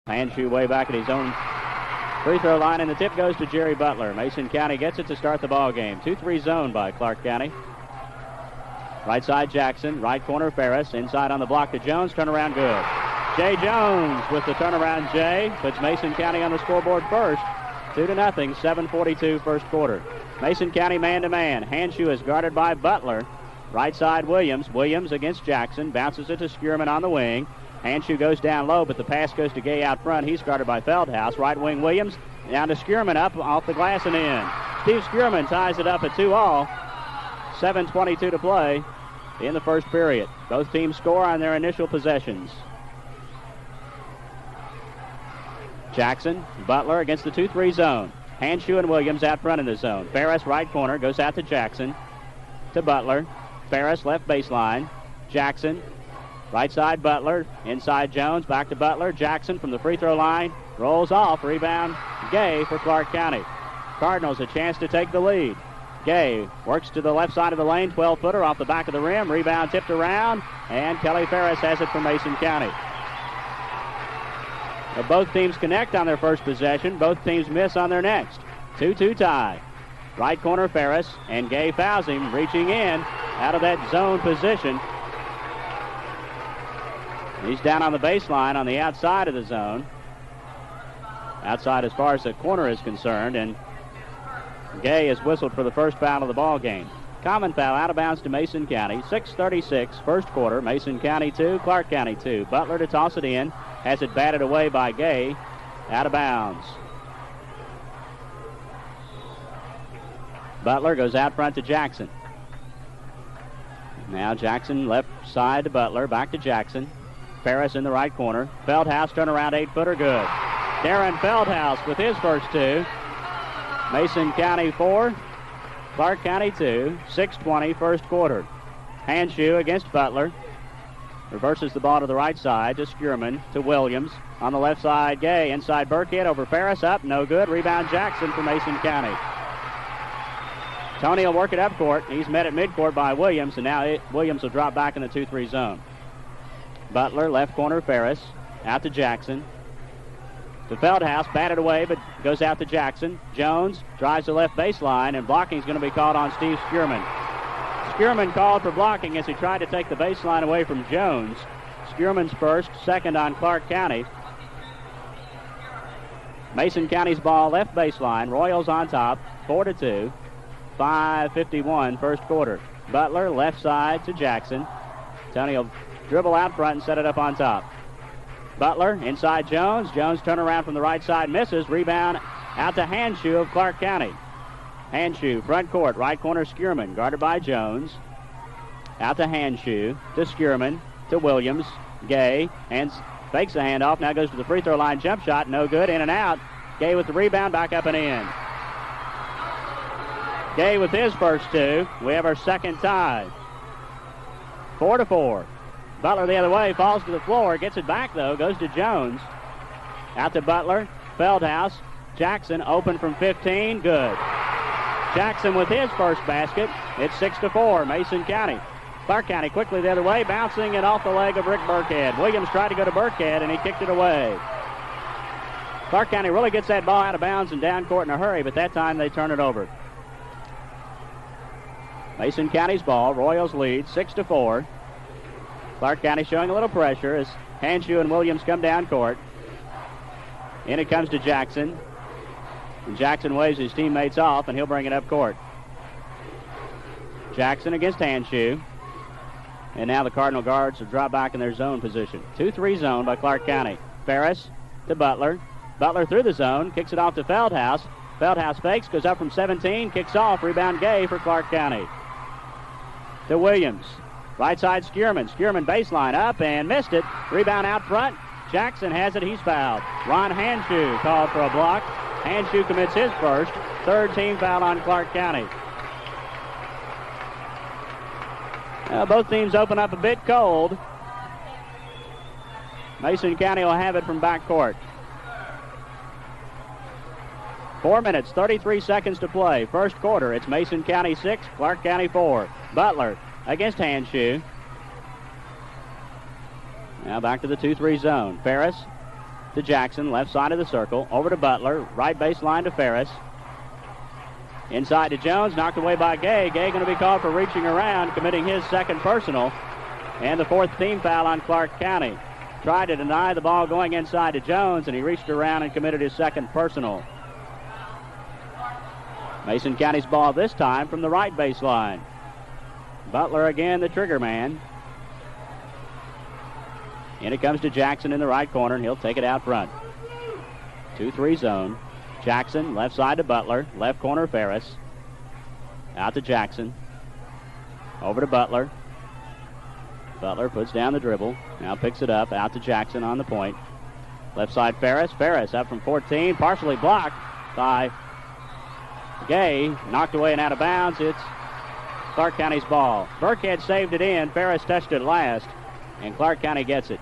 Handshoe way back at his own free throw line, and the tip goes to Jerry Butler. Mason County gets it to start the ball game. 2-3 zone by Clark County. Right side Jackson, right corner Ferris, inside on the block to Jones, turnaround good. Jay Jones with the turnaround. Jay puts Mason County on the scoreboard first. 2-0, 7:42 first quarter. Mason County man-to-man. Handshoe is guarded by Butler. Right side Williams. Williams against Jackson, bounces it to Skierman on the wing. Handshoe goes down low, but the pass goes to Gay out front. He's guarded by Fieldhouse. Right wing Williams, down to Skierman, up off the glass and in. Steve Skierman ties it up at 2-all. 7:22 to play in the first period. Both teams score on their initial possessions. Jackson, Butler against the 2-3 zone. Handshoe and Williams out front in the zone. Ferris, right corner, goes out to Jackson. To Butler. Ferris, left baseline. Jackson, right side Butler. Inside Jones, back to Butler. Jackson from the free throw line. Rolls off. Rebound, Gay for Clark County. Cardinals a chance to take the lead. Gay works to the left side of the lane. 12-footer off the back of the rim. Rebound tipped around. And Kelly Ferris has it for Mason County. Both teams connect on their first possession. Both teams miss on their next. 2-2 tie. Right corner Ferris, and Gay fouls him, reaching in out of that zone position. He's down on the baseline on the outside of the zone. Outside as far as the corner is concerned, and Gay is whistled for the first foul of the ball game. Common foul out of bounds to Mason County. 6:36 first quarter. Mason County 2, Clark County 2. Butler to toss it in. Has it batted away by Gay. Out of bounds. Butler goes out front to Jackson. Now Jackson left side to Butler. Back to Jackson. Ferris in the right corner. Fieldhouse turnaround 8-footer good. Darren Fieldhouse with his first two. Mason County 4, Clark County 2. 6:20 first quarter. Handshoe against Butler. Reverses the ball to the right side to Skierman, to Williams. On the left side, Gay. Inside Burkhead over Ferris. Up, no good. Rebound Jackson for Mason County. Tony will work it up court. He's met at midcourt by Williams, and now Williams will drop back in the 2-3 zone. Butler, left corner Ferris. Out to Jackson. To Feldhouse, batted away, but goes out to Jackson. Jones drives the left baseline, and blocking is going to be called on Steve Skierman. Skierman called for blocking as he tried to take the baseline away from Jones. Skierman's first, second on Clark County. Mason County's ball left baseline. Royals on top, 4-2. 5:51 first quarter. Butler left side to Jackson. Tony will dribble out front and set it up on top. Butler inside Jones. Jones turn around from the right side, misses. Rebound out to Handshoe of Clark County. Handshoe, front court, right corner Skierman, guarded by Jones. Out to Handshoe, to Skierman, to Williams. Gay, and fakes the handoff, now goes to the free throw line, jump shot, no good, in and out. Gay with the rebound, back up and in. Gay with his first two. We have our second tie. 4-4. Butler the other way, falls to the floor, gets it back though, goes to Jones. Out to Butler, Feldhouse, Jackson open from 15, good. Jackson with his first basket. It's 6-4, Mason County. Clark County quickly the other way, bouncing it off the leg of Rick Burkhead. Williams tried to go to Burkhead, and he kicked it away. Clark County really gets that ball out of bounds and down court in a hurry, but that time they turn it over. Mason County's ball. Royals lead 6-4. Clark County showing a little pressure as Handshoe and Williams come down court. In it comes to Jackson. And Jackson waves his teammates off, and he'll bring it up court. Jackson against Handshoe. And now the Cardinal guards have dropped back in their zone position. 2-3 zone by Clark County. Ferris to Butler. Butler through the zone, kicks it off to Feldhouse. Feldhouse fakes, goes up from 17, kicks off, rebound Gay for Clark County. To Williams. Right side Skierman. Skierman baseline up and missed it. Rebound out front. Jackson has it, he's fouled. Ron Handshoe called for a block. Handshoe commits his first. Third team foul on Clark County. Both teams open up a bit cold. Mason County will have it from backcourt. 4 minutes, 33 seconds to play. First quarter, it's Mason County 6, Clark County 4. Butler against Handshoe. Now back to the 2-3 zone. Ferris to Jackson, left side of the circle. Over to Butler, right baseline to Ferris. Inside to Jones, knocked away by Gay. Gay going to be called for reaching around, committing his second personal. And the fourth team foul on Clark County. Tried to deny the ball going inside to Jones, and he reached around and committed his second personal. Mason County's ball this time from the right baseline. Butler again, the trigger man. And it comes to Jackson in the right corner, and he'll take it out front. 2-3 zone. Jackson, left side to Butler. Left corner, Ferris. Out to Jackson. Over to Butler. Butler puts down the dribble. Now picks it up. Out to Jackson on the point. Left side, Ferris. Ferris up from 14. Partially blocked by Gay. Knocked away and out of bounds. It's Clark County's ball. Burkhead saved it in. Ferris touched it last. And Clark County gets it.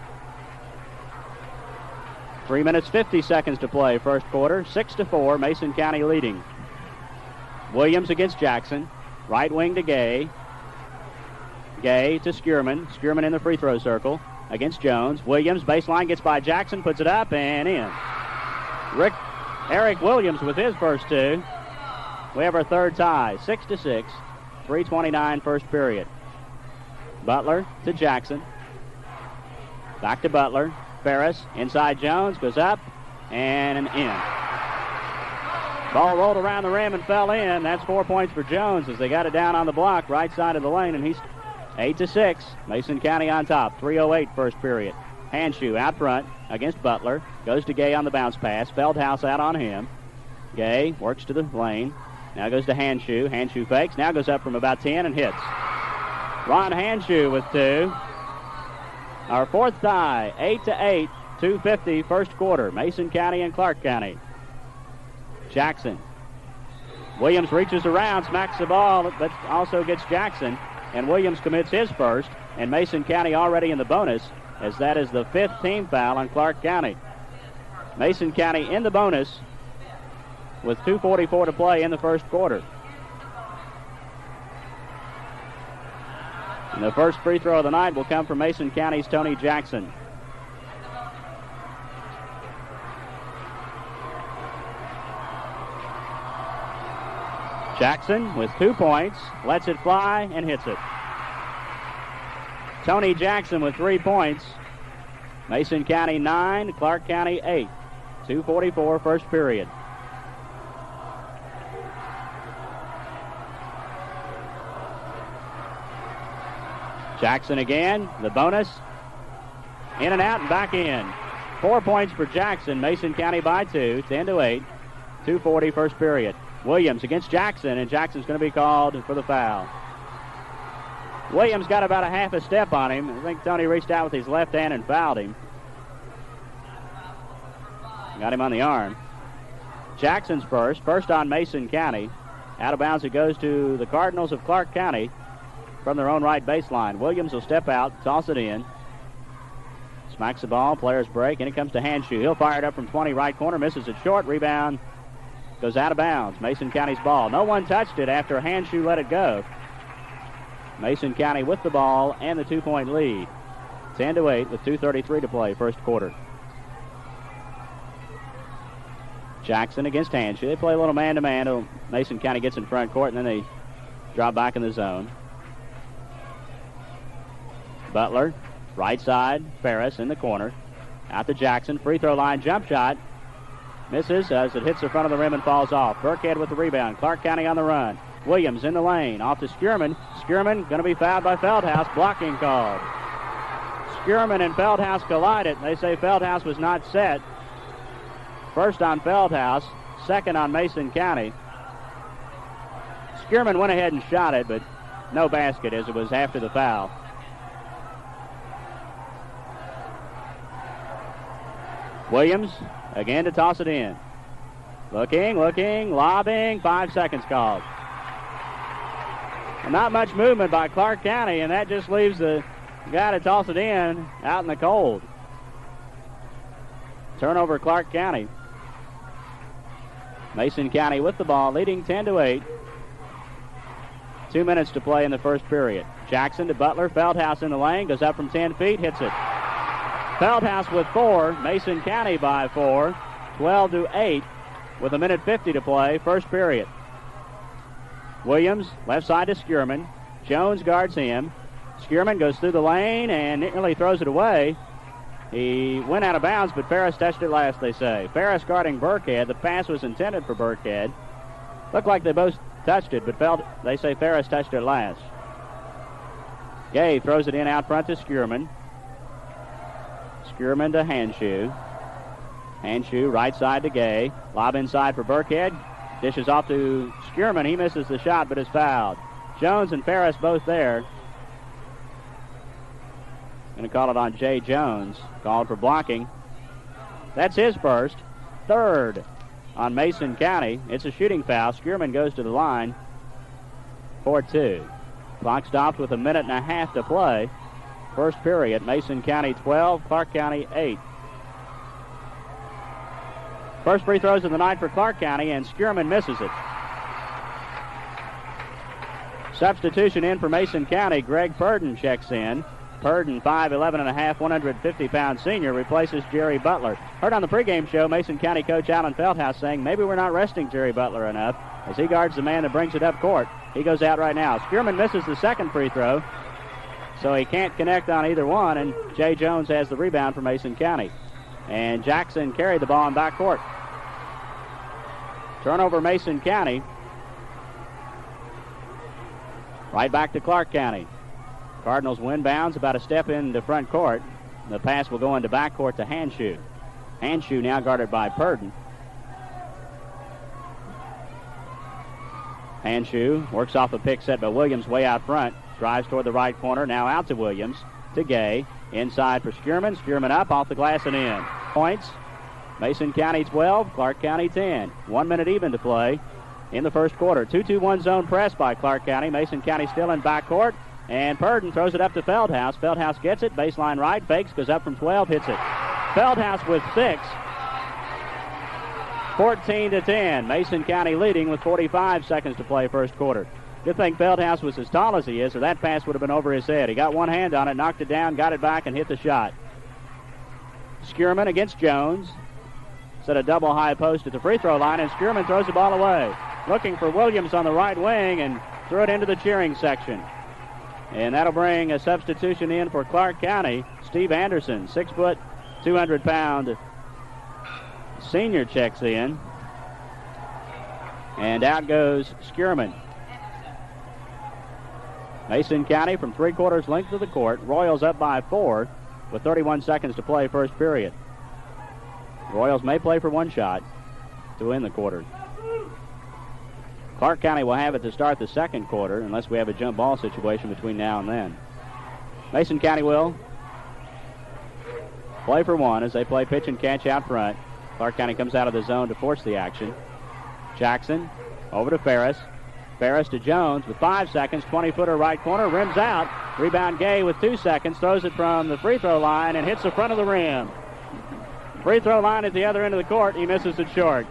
3 minutes, 50 seconds to play first quarter. 6-4, Mason County leading. Williams against Jackson. Right wing to Gay. Gay to Skierman. Skierman in the free throw circle against Jones. Williams, baseline, gets by Jackson, puts it up and in. Eric Williams with his first two. We have our third tie, 6-6, 3:29 first period. Butler to Jackson. Back to Butler. Ferris inside Jones, goes up and in. Ball rolled around the rim and fell in. That's 4 points for Jones as they got it down on the block, right side of the lane, and he's 8-6. Mason County on top. 3:08 first period. Handshoe out front against Butler. Goes to Gay on the bounce pass. Fieldhouse out on him. Gay works to the lane. Now goes to Handshoe. Handshoe fakes. Now goes up from about 10 and hits. Ron Handshoe with two. Our fourth tie, 8-8, 2:50 first quarter. Mason County and Clark County. Jackson. Williams reaches around, smacks the ball, but also gets Jackson. And Williams commits his first. And Mason County already in the bonus, as that is the fifth team foul on Clark County. Mason County in the bonus with 2:44 to play in the first quarter. And the first free throw of the night will come from Mason County's Tony Jackson. Jackson with 2 points, lets it fly and hits it. Tony Jackson with 3 points. Mason County 9, Clark County 8. 2:44 first period. Jackson again, the bonus. In and out and back in. 4 points for Jackson. Mason County by 2, 10-8. 2:40 first period. Williams against Jackson, and Jackson's going to be called for the foul. Williams got about a half a step on him. I think Tony reached out with his left hand and fouled him. Got him on the arm. Jackson's first on Mason County. Out of bounds it goes to the Cardinals of Clark County from their own right baseline. Williams will step out, toss it in. Smacks the ball, players break, and it comes to Handshoe. He'll fire it up from 20, right corner, misses it short, rebound, goes out of bounds. Mason County's ball. No one touched it after Handshoe let it go. Mason County with the ball and the 2-point lead. 10-8 with 2:33 to play first quarter. Jackson against Handshoe. They play a little man-to-man. Mason County gets in front court, and then they drop back in the zone. Butler, right side, Ferris in the corner. Out to Jackson, free throw line, jump shot. Misses as it hits the front of the rim and falls off. Burkhead with the rebound. Clark County on the run. Williams in the lane, off to Skierman. Skierman going to be fouled by Fieldhouse, blocking called. Skierman and Fieldhouse collided. They say Fieldhouse was not set. First on Fieldhouse, second on Mason County. Skierman went ahead and shot it, but no basket as it was after the foul. Williams again to toss it in. Looking, lobbing, 5 seconds called. And not much movement by Clark County, and that just leaves the guy to toss it in out in the cold. Turnover Clark County. Mason County with the ball, leading 10-8. 2 minutes to play in the first period. Jackson to Butler, Fieldhouse in the lane, goes up from 10 feet, hits it. Fieldhouse with 4. Mason County by 4. 12-8 with 1:50 to play. First period. Williams left side to Skierman. Jones guards him. Skierman goes through the lane and nearly throws it away. He went out of bounds, but Ferris touched it last, they say. Ferris guarding Burkhead. The pass was intended for Burkhead. Looked like they both touched it, but they say Ferris touched it last. Gay throws it in out front to Skierman. Skierman to Hanshoe. Hanshoe right side to Gay. Lob inside for Burkhead. Dishes off to Skierman. He misses the shot, but is fouled. Jones and Ferris both there. Going to call it on Jay Jones. Called for blocking. That's his first. Third on Mason County. It's a shooting foul. Skierman goes to the line. 4-2. Clock stopped with 1.5 to play. First period. Mason County 12, Clark County 8. First free throws of the night for Clark County, and Skierman misses it. Substitution in for Mason County. Greg Purdon checks in. Purdon, 5'11.5", 150-pound senior, replaces Jerry Butler. Heard on the pregame show, Mason County coach Alan Fieldhouse saying maybe we're not resting Jerry Butler enough as he guards the man that brings it up court. He goes out right now. Skierman misses the second free throw, so he can't connect on either one, and Jay Jones has the rebound for Mason County. And Jackson carried the ball in backcourt. Turnover Mason County. Right back to Clark County. Cardinals win bounds about a step into front court. The pass will go into backcourt to Hanshoe. Hanshoe now guarded by Purdon. Hanshoe works off a pick set by Williams way out front. Drives toward the right corner. Now out to Williams. To Gay. Inside for Skierman. Skierman up off the glass and in. Points. Mason County 12, Clark County 10. 1 minute even to play in the first quarter. 2-2-1 zone press by Clark County. Mason County still in backcourt. And Purdon throws it up to Fieldhouse. Fieldhouse gets it. Baseline right. Fakes. Goes up from 12. Hits it. Fieldhouse with 6. 14-10. Mason County leading with 45 seconds to play first quarter. Good thing Fieldhouse was as tall as he is, or that pass would have been over his head. He got one hand on it, knocked it down, got it back, and hit the shot. Skierman against Jones. Set a double high post at the free throw line, and Skierman throws the ball away. Looking for Williams on the right wing and threw it into the cheering section. And that'll bring a substitution in for Clark County. Steve Anderson, 6 foot, 200-pound senior checks in. And out goes Skierman. Mason County from 3/4 length of the court. Royals up by 4 with 31 seconds to play first period. Royals may play for one shot to win the quarter. Clark County will have it to start the second quarter unless we have a jump ball situation between now and then. Mason County will play for one as they play pitch and catch out front. Clark County comes out of the zone to force the action. Jackson over to Ferris. Ferris to Jones with 5 seconds. 20-footer right corner. Rims out. Rebound Gay with 2 seconds. Throws it from the free throw line and hits the front of the rim. Free throw line at the other end of the court. He misses it short.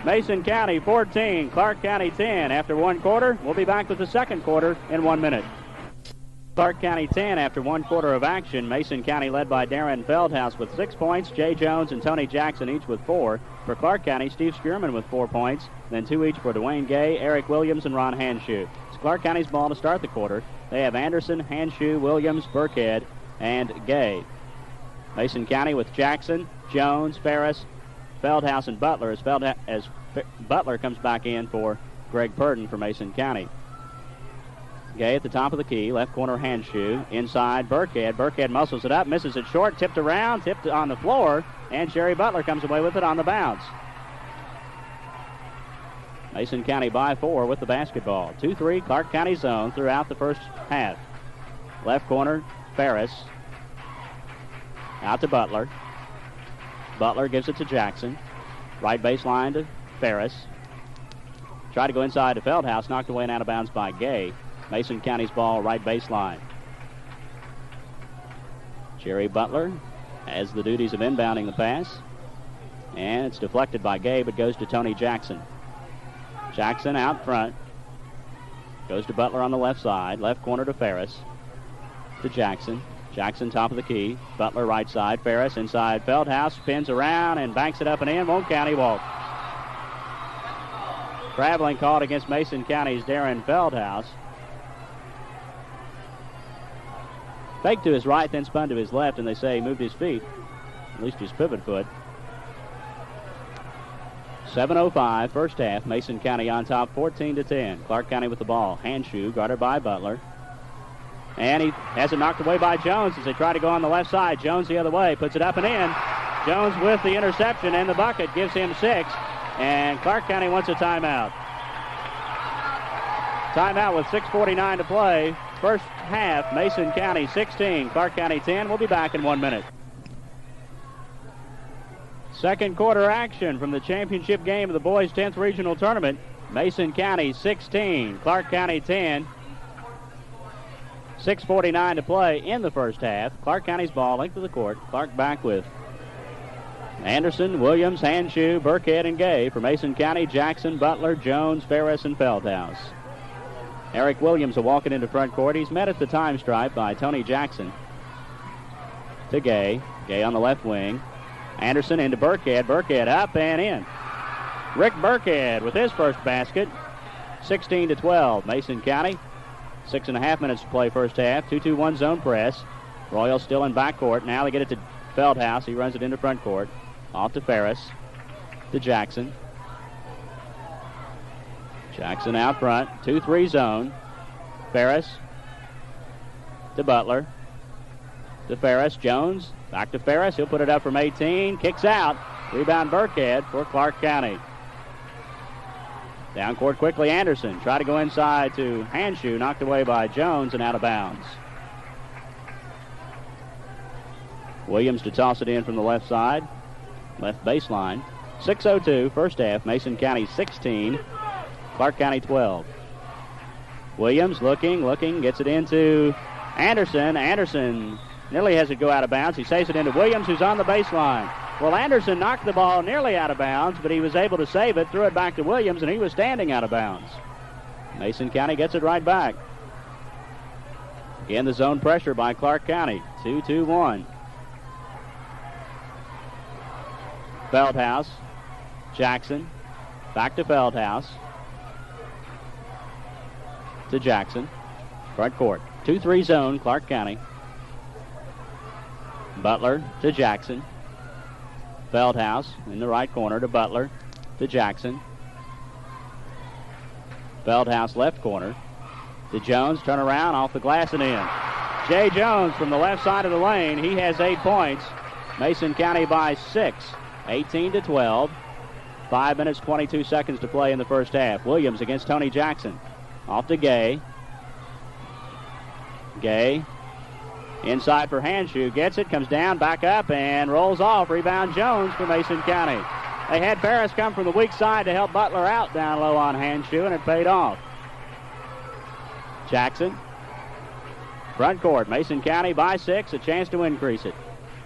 Mason County 14, Clark County 10. After one quarter, we'll be back with the second quarter in 1 minute. Clark County 10 after one quarter of action. Mason County led by Darren Feldhouse with 6 points. Jay Jones and Tony Jackson each with 4. For Clark County, Steve Skierman with 4 points. Then 2 each for Dwayne Gay, Eric Williams, and Ron Hanshoe. It's Clark County's ball to start the quarter. They have Anderson, Hanshoe, Williams, Burkhead, and Gay. Mason County with Jackson, Jones, Ferris, Feldhouse, and Butler as Butler comes back in for Greg Purdon for Mason County. Gay at the top of the key, left corner Hanshoe, inside Burkhead. Burkhead muscles it up, misses it short, tipped around, tipped on the floor, and Jerry Butler comes away with it on the bounce. Mason County by 4 with the basketball. 2-3 Clark County zone throughout the first half. Left corner Ferris. Out to Butler. Butler gives it to Jackson. Right baseline to Ferris. Tried to go inside to Feldhouse, knocked away and out of bounds by Gay. Mason County's ball right baseline. Jerry Butler has the duties of inbounding the pass. And it's deflected by Gay, but goes to Tony Jackson. Jackson out front. Goes to Butler on the left side. Left corner to Ferris. To Jackson. Jackson top of the key. Butler right side. Ferris inside. Fieldhouse spins around and banks it up and in. Won't count. He won't. Traveling called against Mason County's Darren Fieldhouse. Faked to his right, then spun to his left, and they say he moved his feet. At least his pivot foot. 7:05, first half. Mason County on top, 14-10. Clark County with the ball. Handshoe guarded by Butler. And he has it knocked away by Jones as they try to go on the left side. Jones the other way, puts it up and in. Jones with the interception and the bucket gives him 6. And Clark County wants a timeout. Timeout with 6:49 to play. First half, Mason County 16, Clark County 10. We'll be back in 1 minute. Second quarter action from the championship game of the boys' 10th regional tournament. Mason County 16, Clark County 10. 6:49 to play in the first half. Clark County's ball, length of the court. Clark back with Anderson, Williams, Handshoe, Burkhead, and Gay. For Mason County, Jackson, Butler, Jones, Ferris, and Fieldhouse. Eric Williams will walk it into front court. He's met at the time stripe by Tony Jackson. To Gay. Gay on the left wing. Anderson into Burkhead. Burkhead up and in. Rick Burkhead with his first basket. 16-12. Mason County. 6.5 minutes to play first half. 2-2-1 zone press. Royals still in backcourt. Now they get it to Fieldhouse. He runs it into front court. Off to Ferris. To Jackson. Jackson out front. 2-3 zone. Ferris. To Butler. To Ferris. Jones. Back to Ferris. He'll put it up from 18. Kicks out. Rebound Burkhead for Clark County. Down court quickly, Anderson. Try to go inside to Handshoe. Knocked away by Jones and out of bounds. Williams to toss it in from the left side. Left baseline. 6:02, first half. Mason County 16. Clark County 12. Williams looking, gets it into Anderson. Anderson nearly has it go out of bounds. He saves it into Williams, who's on the baseline. Well, Anderson knocked the ball nearly out of bounds, but he was able to save it, threw it back to Williams, and he was standing out of bounds. Mason County gets it right back. Again, the zone pressure by Clark County. 2-2-1. Fieldhouse. Jackson. Back to Fieldhouse. To Jackson. Front court. 2-3 zone, Clark County. Butler to Jackson. Fieldhouse in the right corner to Butler. To Jackson. Fieldhouse left corner. To Jones. Turn around off the glass and in. Jay Jones from the left side of the lane. He has 8 points. Mason County by 6. 18-12. 5 minutes, 22 seconds to play in the first half. Williams against Tony Jackson. Off to Gay. Gay. Inside for Handshoe. Gets it, comes down, back up, and rolls off. Rebound Jones for Mason County. They had Ferris come from the weak side to help Butler out down low on Handshoe, and it paid off. Jackson. Front court. Mason County by 6. A chance to increase it.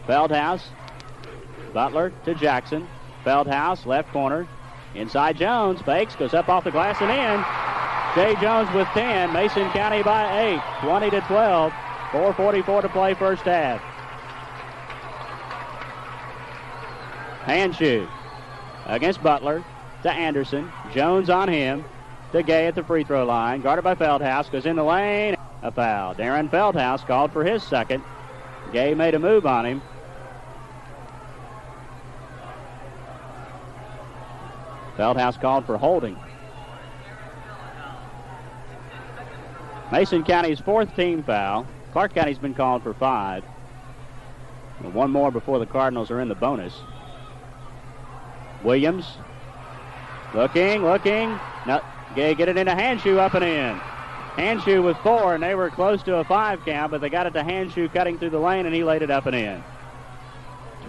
Fieldhouse. Butler to Jackson. Fieldhouse, left corner. Inside Jones. Fakes, goes up off the glass and in. Jay Jones with 10. Mason County by 8. 20-12. 4:44 to play first half. Handshoe against Butler to Anderson. Jones on him. To Gay at the free throw line. Guarded by Fieldhouse. Goes in the lane. A foul. Darren Fieldhouse called for his second. Gay made a move on him. Fieldhouse called for holding. Mason County's 4th team foul. Clark County's been called for 5. One more before the Cardinals are in the bonus. Williams looking. No, Gay get it into Handshoe, up and in. Handshoe with 4, and they were close to a 5 count, but they got it to Handshoe cutting through the lane, and he laid it up and in.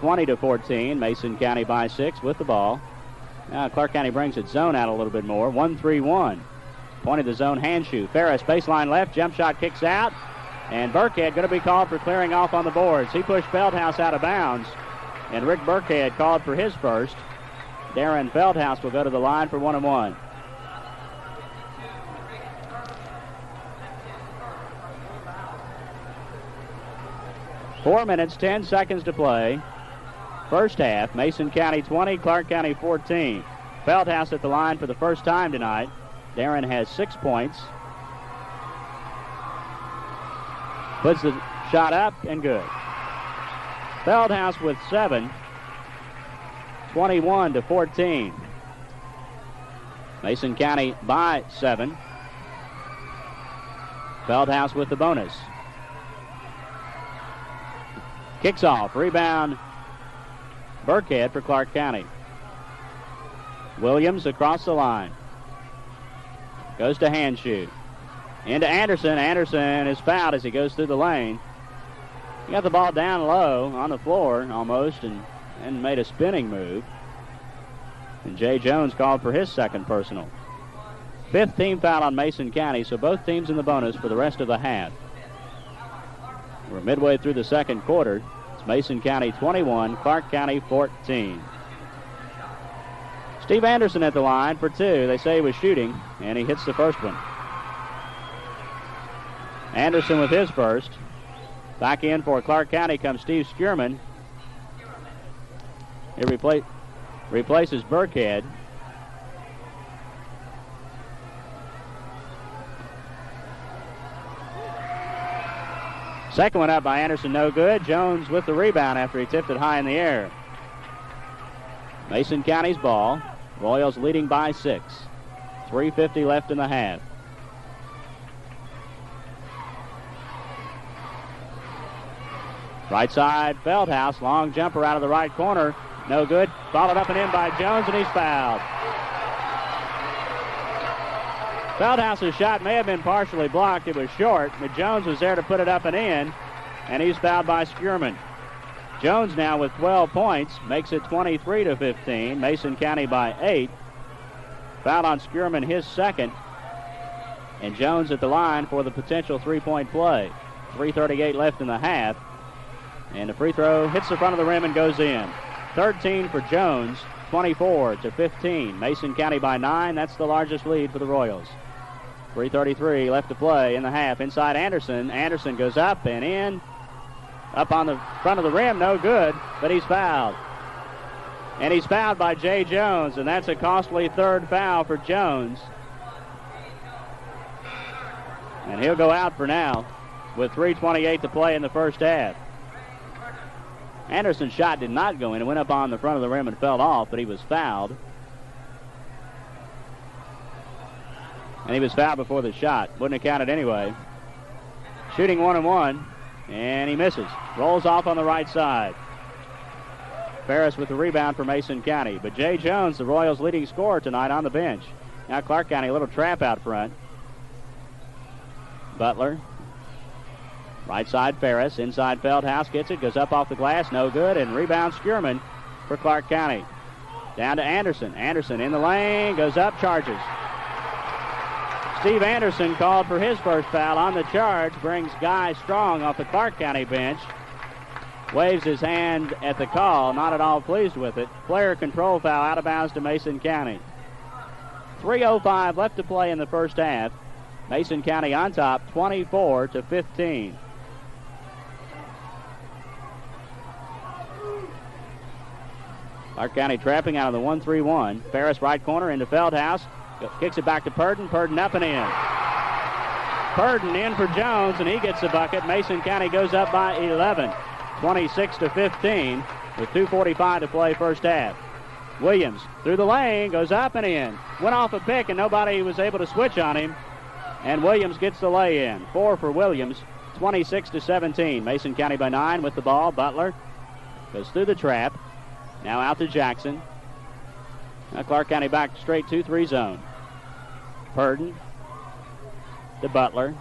20-14. Mason County by 6 with the ball. Now Clark County brings its zone out a little bit more. 1-3-1. Point of the zone, Handshoe. Ferris, baseline left, jump shot kicks out. And Burkhead going to be called for clearing off on the boards. He pushed Fieldhouse out of bounds. And Rick Burkhead called for his first. Darren Fieldhouse will go to the line for 1-1. 4 minutes, 10 seconds to play. First half, Mason County 20, Clark County 14. Fieldhouse at the line for the first time tonight. Darren has 6 points. Puts the shot up and good. Fieldhouse with 7, 21-14. Mason County by 7. Fieldhouse with the bonus. Kicks off. Rebound. Burkhead for Clark County. Williams across the line. Goes to Handshoe. Into Anderson. Anderson is fouled as he goes through the lane. He got the ball down low on the floor almost and made a spinning move. And Jay Jones called for his second personal. 5th team foul on Mason County, so both teams in the bonus for the rest of the half. We're midway through the second quarter. It's Mason County 21, Clark County 14. Steve Anderson at the line for 2. They say he was shooting, and he hits the first one. Anderson with his first. Back in for Clark County comes Steve Skierman. He replaces Burkhead. Second one up by Anderson, no good. Jones with the rebound after he tipped it high in the air. Mason County's ball. Royals leading by 6. 3:50 left in the half. Right side, Fieldhouse. Long jumper out of the right corner. No good. Followed up and in by Jones, and he's fouled. Fieldhouse's shot may have been partially blocked. It was short, but Jones was there to put it up and in, and he's fouled by Skierman. Jones now with 12 points makes it 23-15. Mason County by 8. Foul on Skierman, his second. And Jones at the line for the potential three-point play. 3:38 left in the half. And the free throw hits the front of the rim and goes in. 13 for Jones, 24-15. Mason County by 9. That's the largest lead for the Royals. 3:33 left to play in the half. Inside Anderson. Anderson goes up and in. Up on the front of the rim, no good, but he's fouled. And he's fouled by Jay Jones, and that's a costly third foul for Jones. And he'll go out for now with 3:28 to play in the first half. Anderson's shot did not go in. It went up on the front of the rim and fell off, but he was fouled. And he was fouled before the shot. Wouldn't have counted anyway. Shooting 1-and-1, and he misses. Rolls off on the right side. Ferris with the rebound for Mason County. But Jay Jones, the Royals' leading scorer tonight, on the bench. Now Clark County, a little trap out front. Butler. Right side, Ferris. Inside, Fieldhouse gets it. Goes up off the glass. No good. And rebound, Skierman for Clark County. Down to Anderson. Anderson in the lane. Goes up, charges. Steve Anderson called for his first foul on the charge. Brings Guy Strong off the Clark County bench. Waves his hand at the call. Not at all pleased with it. Player control foul out of bounds to Mason County. 3:05 left to play in the first half. Mason County on top, 24-15. Clark County trapping out of the 1-3-1. Ferris right corner into Fieldhouse. Kicks it back to Purdon. Purdon up and in. Purdon in for Jones, and he gets the bucket. Mason County goes up by 11, 26-15, with 2:45 to play first half. Williams through the lane, goes up and in. Went off a pick, and nobody was able to switch on him. And Williams gets the lay-in. 4 for Williams, 26-17. Mason County by 9 with the ball. Butler goes through the trap. Now out to Jackson. Now Clark County back straight 2-3 zone. Purdon to Butler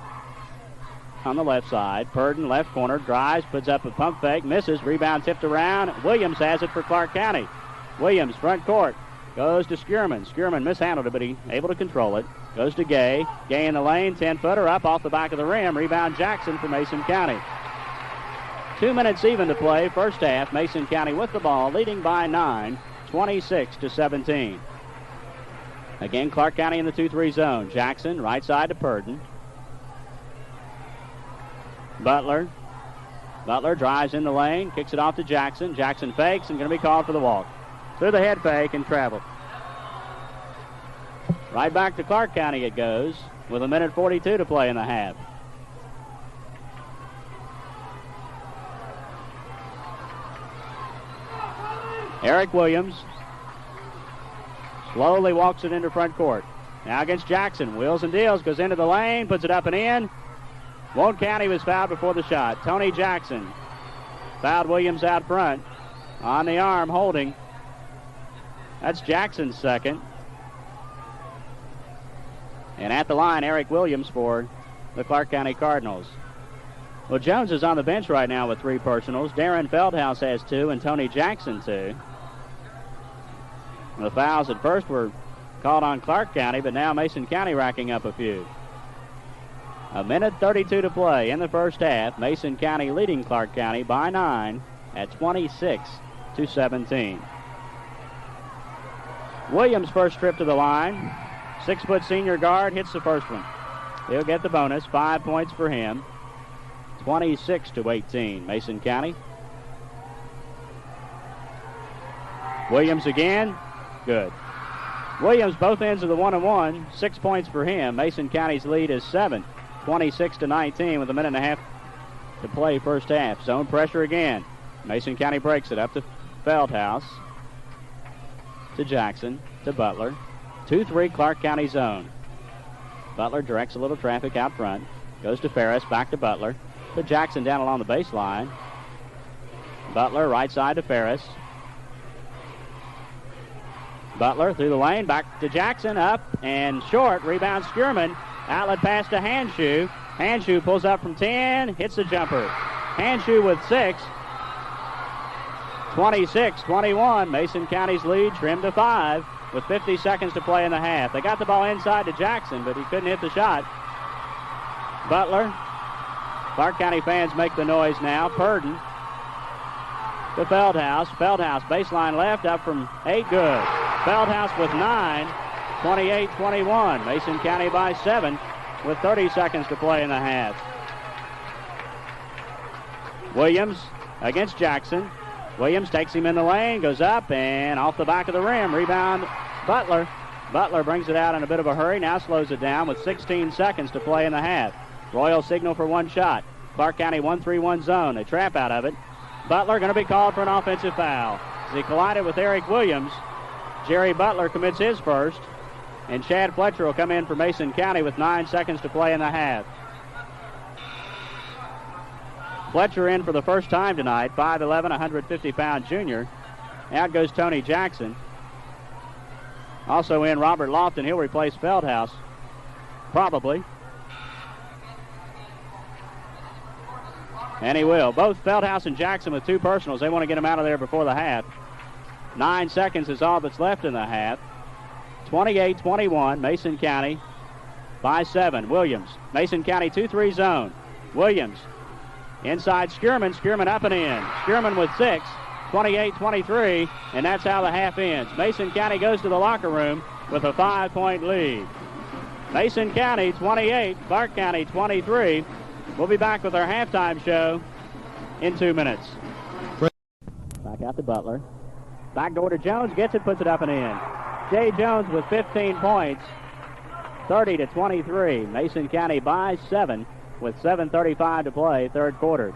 on the left side. Purdon left corner, drives, puts up a pump fake, misses. Rebound tipped around. Williams has it for Clark County. Williams front court. Goes to Skierman. Skierman mishandled it, but he able to control it. Goes to Gay. Gay in the lane. 10-footer up off the back of the rim. Rebound Jackson for Mason County. 2 minutes even to play. First half. Mason County with the ball, leading by 9, 26-17. Again, Clark County in the 2-3 zone. Jackson, right side to Purdon. Butler Butler drives in the lane, kicks it off to Jackson. Jackson fakes and going to be called for the walk. Through the head fake and traveled. Right back to Clark County it goes with 1:42 to play in the half. Eric Williams slowly walks it into front court. Now against Jackson. Wheels and deals. Goes into the lane. Puts it up and in. Won't count. He was fouled before the shot. Tony Jackson fouled Williams out front. On the arm, holding. That's Jackson's second. And at the line, Eric Williams for the Clark County Cardinals. Well, Jones is on the bench right now with 3 personals. Darren Fieldhouse has 2 and Tony Jackson 2. The fouls at first were called on Clark County, but now Mason County racking up a few. 1:32 to play in the first half. Mason County leading Clark County by 9 at 26-17. Williams' first trip to the line. 6-foot senior guard hits the first one. He'll get the bonus. 5 points for him. 26-18, Mason County. Williams again. Good. Williams both ends of the 1-and-1. 6 points for him. Mason County's lead is 7. 26-19 with 1.5 minutes to play first half. Zone pressure again. Mason County breaks it up to Fieldhouse. To Jackson. To Butler. 2-3 Clark County zone. Butler directs a little traffic out front. Goes to Ferris. Back to Butler. To Jackson down along the baseline. Butler right side to Ferris. Butler through the lane, back to Jackson, up and short. Rebound Skierman. Outlet pass to Hanshoe. Hanshoe pulls up from 10, hits the jumper. Hanshoe with 6. 26-21. Mason County's lead trimmed to 5 with 50 seconds to play in the half. They got the ball inside to Jackson, but he couldn't hit the shot. Butler. Clark County fans make the noise now. Purdon to Fieldhouse. Fieldhouse baseline left, up from 8, good. Fieldhouse with 9, 28-21. Mason County by 7 with 30 seconds to play in the half. Williams against Jackson. Williams takes him in the lane, goes up and off the back of the rim. Rebound Butler. Butler brings it out in a bit of a hurry, now slows it down with 16 seconds to play in the half. Royal signal for one shot. Clark County 1-3-1 zone. They trap out of it. Butler going to be called for an offensive foul. As he collided with Eric Williams, Jerry Butler commits his first, and Chad Fletcher will come in for Mason County with 9 seconds to play in the half. Fletcher in for the first time tonight, 5'11", 150-pound junior. Out goes Tony Jackson. Also in Robert Lofton. He'll replace Fieldhouse, probably. And he will. Both Fieldhouse and Jackson with 2 personals. They want to get him out of there before the half. 9 seconds is all that's left in the half. 28-21, Mason County by 7. Williams. Mason County 2-3 zone. Williams inside Skierman. Skierman up and in. Skierman with 6. 28-23, and that's how the half ends. Mason County goes to the locker room with a 5-point lead. Mason County 28, Clark County 23. We'll be back with our halftime show in 2 minutes. Back out to Butler. Back door to Jones, gets it, puts it up and in. Jay Jones with 15 points, 30-23. Mason County by 7 with 7:35 to play, third quarter.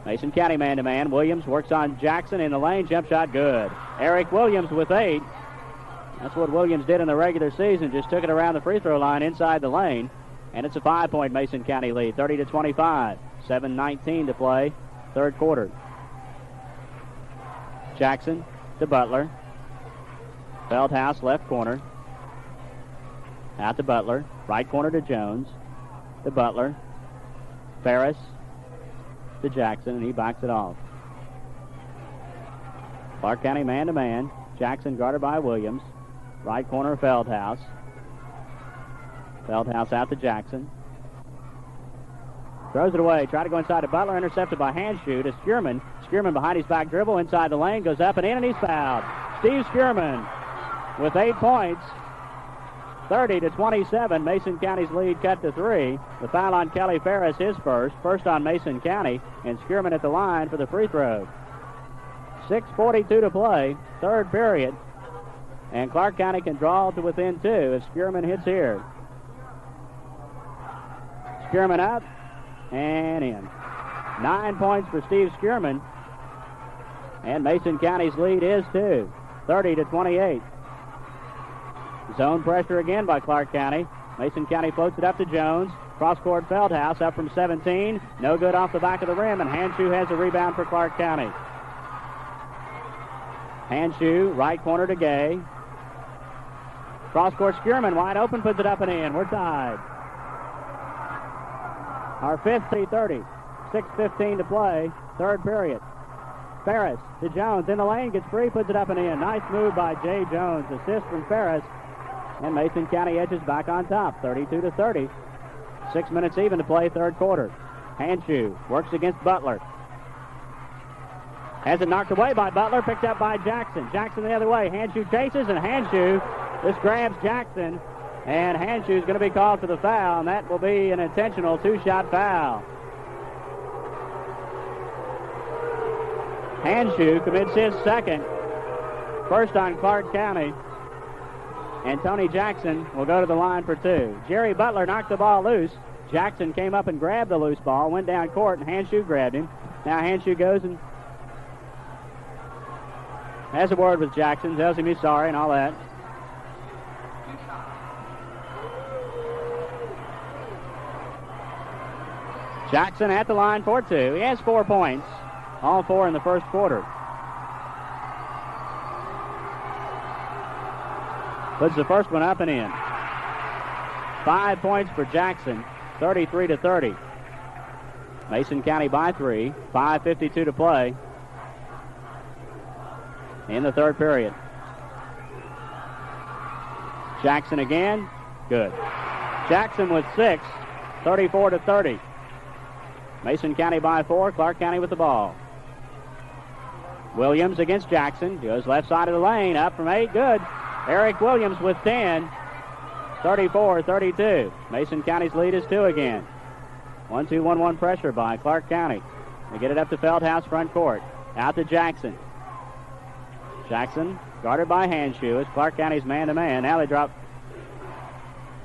Mason County man-to-man. Williams works on Jackson in the lane. Jump shot good. Eric Williams with 8. That's what Williams did in the regular season. Just took it around the free throw line inside the lane. And it's a 5-point Mason County lead, 30-25. 7:19 to play, third quarter. Jackson to Butler. Fieldhouse left corner. Out to Butler. Right corner to Jones. To Butler. Ferris to Jackson, and he backs it off. Clark County man-to-man. Jackson guarded by Williams. Right corner Fieldhouse. Fieldhouse out to Jackson. Throws it away. Try to go inside to Butler. Intercepted by Hanshoe to Skierman. Skierman behind his back dribble inside the lane. Goes up and in, and he's fouled. Steve Skierman with 8 points. 30-27. Mason County's lead cut to 3. The foul on Kelly Ferris, his first on Mason County, and Skierman at the line for the free throw. 6:42 to play, third period, and Clark County can draw to within 2 if Skierman hits here. Skierman up and in. 9 points for Steve Skierman, and Mason County's lead is 2, 30-28. Zone pressure again by Clark County. Mason County floats it up to Jones. Cross-court Fieldhouse up from 17. No good off the back of the rim, and Hanshu has a rebound for Clark County. Hanshu, right corner to Gay. Cross-court Skierman, wide open, puts it up and in. We're tied. Our fifth 30. 6:15 to play, third period. Ferris to Jones in the lane, gets free, puts it up and in. Nice move by Jay Jones. Assist from Ferris. And Mason County edges back on top, 32-30. 6 minutes even to play, third quarter. Hanshu works against Butler. Has it knocked away by Butler, picked up by Jackson. Jackson the other way. Hanshu chases, and Hanshu just grabs Jackson. And Hanshu's going to be called for the foul, and that will be an intentional two-shot foul. Hanshu commits his second. First on Clark County. And Tony Jackson will go to the line for 2. Jerry Butler knocked the ball loose. Jackson came up and grabbed the loose ball, went down court, and Hanshu grabbed him. Now Hanshu goes and has a word with Jackson, tells him he's sorry and all that. Jackson at the line for 2. He has 4 points, all 4 in the first quarter. Puts the first one up and in. 5 points for Jackson, 33-30. Mason County by 3, 5:52 to play in the third period. Jackson again, good. Jackson with 6, 34-30. Mason County by 4, Clark County with the ball. Williams against Jackson, goes left side of the lane, up from 8, good. Eric Williams with 10, 34-32. Mason County's lead is 2 again. 1-2-1-1 pressure by Clark County. They get it up to Fieldhouse front court. Out to Jackson. Jackson guarded by Hanshu as Clark County's man-to-man. Now they drop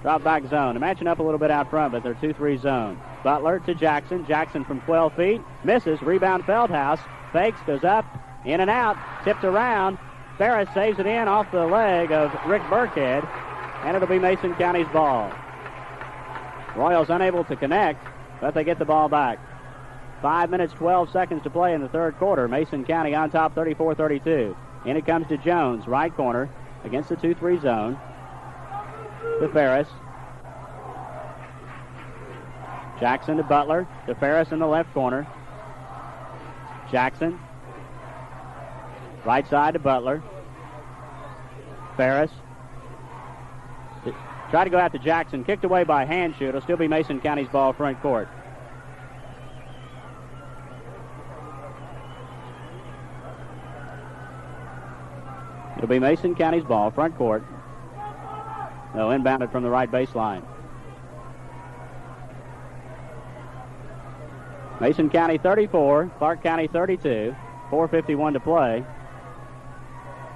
back zone. They're matching up a little bit out front, but they're 2-3 zone. Butler to Jackson. Jackson from 12 feet. Misses. Rebound Fieldhouse. Fakes. Goes up. In and out. Tipped around. Ferris saves it in off the leg of Rick Burkhead, and it'll be Mason County's ball. Royals unable to connect, but they get the ball back. 5 minutes, 12 seconds to play in the third quarter. Mason County on top, 34-32. In it comes to Jones, right corner, against the 2-3 zone. To Ferris. Jackson to Butler. To Ferris in the left corner. Jackson. Right side to Butler. Ferris. Try to go out to Jackson. Kicked away by Hanshu. It'll still be Mason County's ball front court. It'll be Mason County's ball front court. They'll inbound it from the right baseline. Mason County 34, Clark County 32. 4:51 to play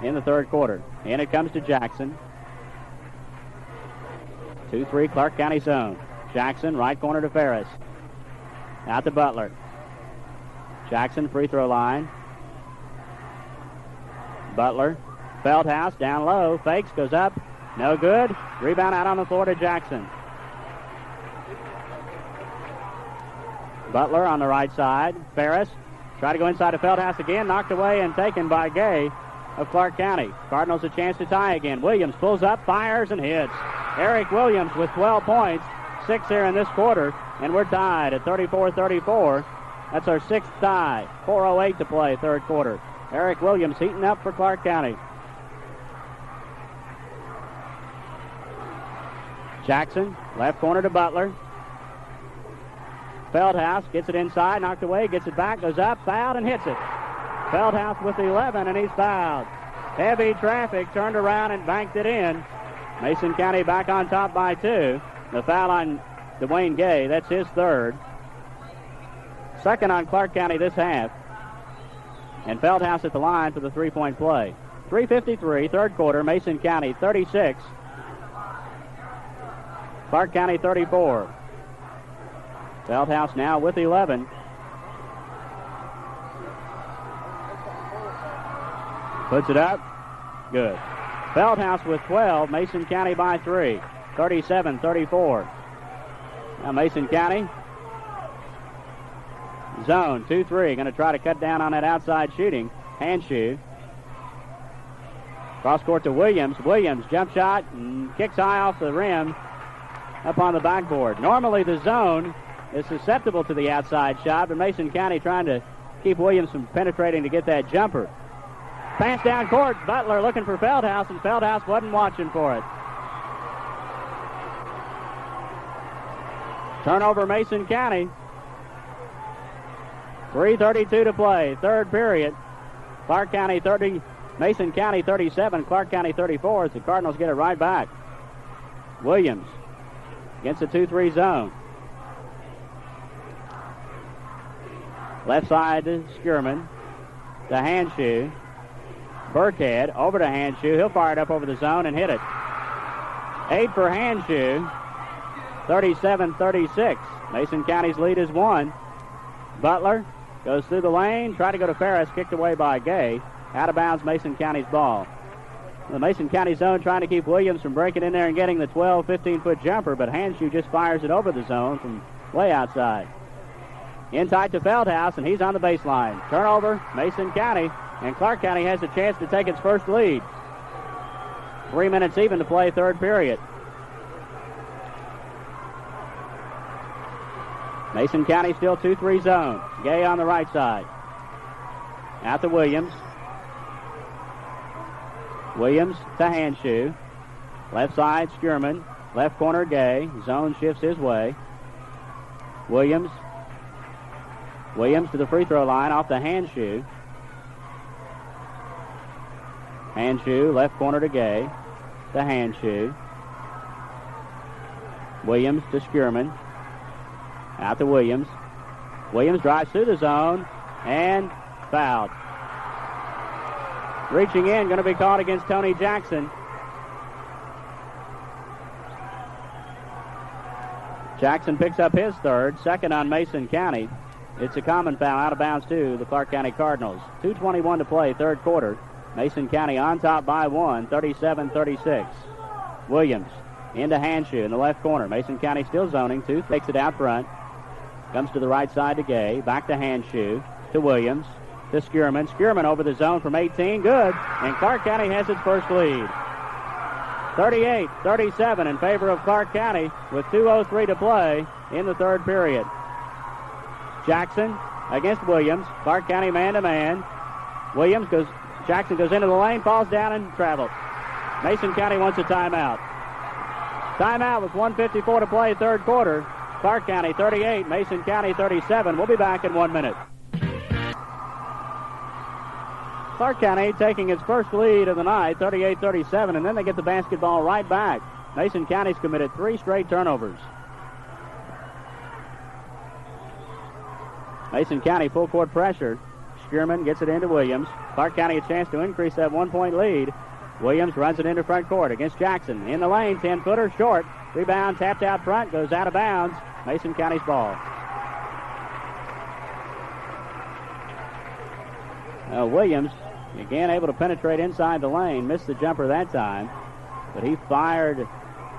in the third quarter. And it comes to Jackson. 2-3 Clark County zone. Jackson, right corner to Ferris. Out to Butler. Jackson, free throw line. Butler. Fieldhouse, down low. Fakes, goes up. No good. Rebound out on the floor to Jackson. Butler on the right side. Ferris. Try to go inside to Fieldhouse again. Knocked away and taken by Gay of Clark County. Cardinals a chance to tie again. Williams pulls up, fires, and hits. Eric Williams with 12 points. 6 here in this quarter. And we're tied at 34-34. That's our 6th tie. 4:08 to play, third quarter. Eric Williams heating up for Clark County. Jackson, left corner to Butler. Fieldhouse gets it inside, knocked away, gets it back, goes up, fouled, and hits it. Fieldhouse with 11, and he's fouled. Heavy traffic, turned around and banked it in. Mason County back on top by 2. The foul on Dwayne Gay. That's his third. Second on Clark County this half. And Fieldhouse at the line for the three-point play. 3:53, third quarter. Mason County 36. Clark County 34. Fieldhouse now with 11. Puts it up. Good. Fieldhouse with 12. Mason County by 3. 37-34. Now Mason County. Zone 2-3. Going to try to cut down on that outside shooting. Hand shoe. Cross court to Williams. Williams jump shot and kicks high off the rim up on the backboard. Normally the zone is susceptible to the outside shot, but Mason County trying to keep Williams from penetrating to get that jumper. Pass down court. Butler looking for Fieldhouse, and Fieldhouse wasn't watching for it. Turnover Mason County. 3:32 to play. Third period. Clark County 30. Mason County 37. Clark County 34 as the Cardinals get it right back. Williams against the 2-3 zone. Left side to Skierman. To Handshoe. Burkhead over to Handshoe. He'll fire it up over the zone and hit it. 8 for Handshoe. 37-36. Mason County's lead is 1. Butler goes through the lane. Try to go to Ferris. Kicked away by Gay. Out of bounds, Mason County's ball. The Mason County zone trying to keep Williams from breaking in there and getting the 12, 15-foot jumper, but Handshoe just fires it over the zone from way outside. In tight to Fieldhouse, and he's on the baseline. Turnover, Mason County, and Clark County has a chance to take its first lead. 3 minutes even to play third period. Mason County still 2-3 zone. Gay on the right side. Out to Williams. Williams to Handshoe. Left side, Skierman. Left corner, Gay. Zone shifts his way. Williams. Williams to the free throw line off the Handshoe. Handshoe, left corner to Gay. To Handshoe. Williams to Skierman. Out to Williams. Williams drives through the zone and fouled. Reaching in, going to be called against Tony Jackson. Jackson picks up his third, second on Mason County. It's a common foul out of bounds to the Clark County Cardinals. 2:21 to play, third quarter. Mason County on top by 1, 37-36. Williams into Handshoe in the left corner. Mason County still zoning. 2 takes it out front. Comes to the right side to Gay. Back to Handshoe. To Williams. To Skierman. Skierman over the zone from 18. Good. And Clark County has its first lead. 38-37 in favor of Clark County with 2:03 to play in the third period. Jackson against Williams. Clark County man-to-man. Williams goes. Jackson goes into the lane, falls down, and travels. Mason County wants a timeout. Timeout with 1:54 to play, third quarter. Clark County 38, Mason County 37. We'll be back in 1 minute. Clark County taking its first lead of the night, 38-37, and then they get the basketball right back. Mason County's committed 3 straight turnovers. Mason County full court pressure. Skierman gets it into Williams. Clark County a chance to increase that 1-point lead. Williams runs it into front court against Jackson. In the lane, 10-footer, short. Rebound tapped out front, goes out of bounds. Mason County's ball. Williams, again, able to penetrate inside the lane. Missed the jumper that time, but he fired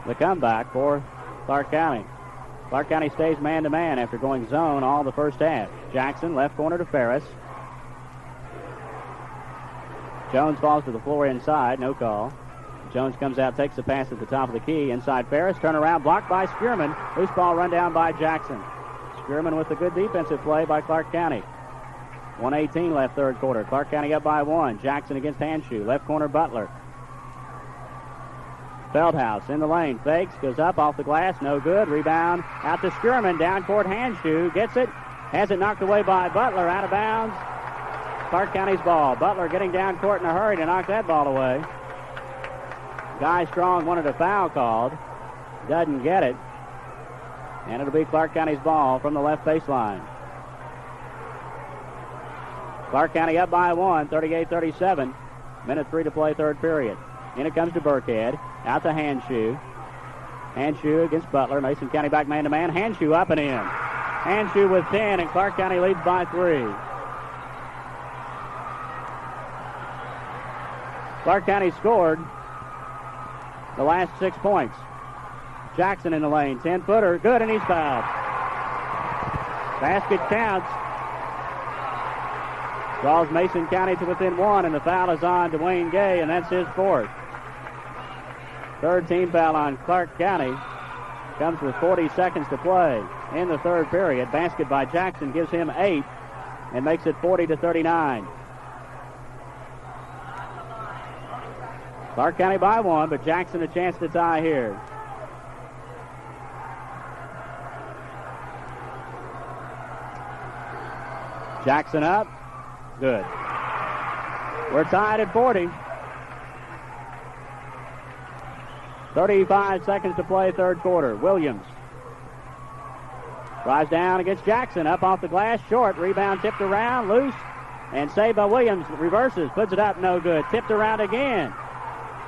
the comeback for Clark County. Clark County stays man-to-man after going zone all the first half. Jackson, left corner to Ferris. Jones falls to the floor inside, no call. Jones comes out, takes the pass at the top of the key. Inside Ferris, turnaround, blocked by Skierman. Loose ball run down by Jackson. Skierman with a good defensive play by Clark County. 1:18 left third quarter. Clark County up by 1. Jackson against Handshoe. Left corner Butler. Fieldhouse in the lane. Fakes, goes up off the glass. No good. Rebound out to Skierman. Down court Handshoe. Gets it. Has it knocked away by Butler. Out of bounds. Clark County's ball. Butler getting down court in a hurry to knock that ball away. Guy Strong wanted a foul called. Doesn't get it. And it'll be Clark County's ball from the left baseline. Clark County up by 1, 38-37. Minute 3 to play, third period. In it comes to Burkhead. Out to Hanshoe. Hanshoe against Butler. Mason County back man-to-man. Hanshoe up and in. Hanshoe with 10, and Clark County leads by 3. Clark County scored the last 6 points. Jackson in the lane. 10-footer. Good, and he's fouled. Basket counts. Draws Mason County to within 1, and the foul is on Dwayne Gay, and that's his 4th. Third team foul on Clark County. Comes with 40 seconds to play in the third period. Basket by Jackson gives him 8 and makes it 40-39. Clark County by 1, but Jackson a chance to tie here. Jackson up. Good. We're tied at 40. 35 seconds to play, third quarter. Williams drives down against Jackson. Up off the glass, short. Rebound tipped around, loose, and saved by Williams. Reverses, puts it up, no good. Tipped around again.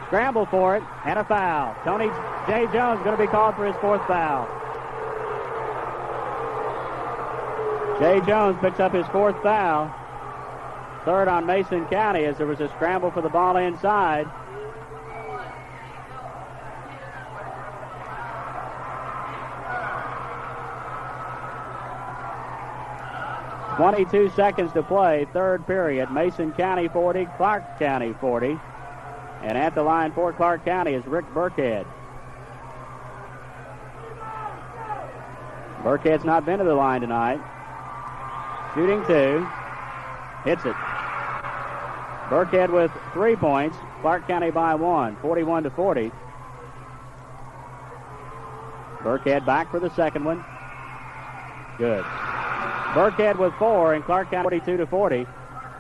Scramble for it, and a foul. Tony J. Jones going to be called for his 4th foul. Jay Jones picks up his 4th foul. 3rd on Mason County as there was a scramble for the ball inside. .22 seconds to play, third period. Mason County 40, Clark County 40. And at the line for Clark County is Rick Burkhead. Burkhead's not been to the line tonight. Shooting 2. Hits it. Burkhead with 3 points. Clark County by 1, 41-40. Burkhead back for the second one. Good. Burkhead with 4, and Clark County 42-40.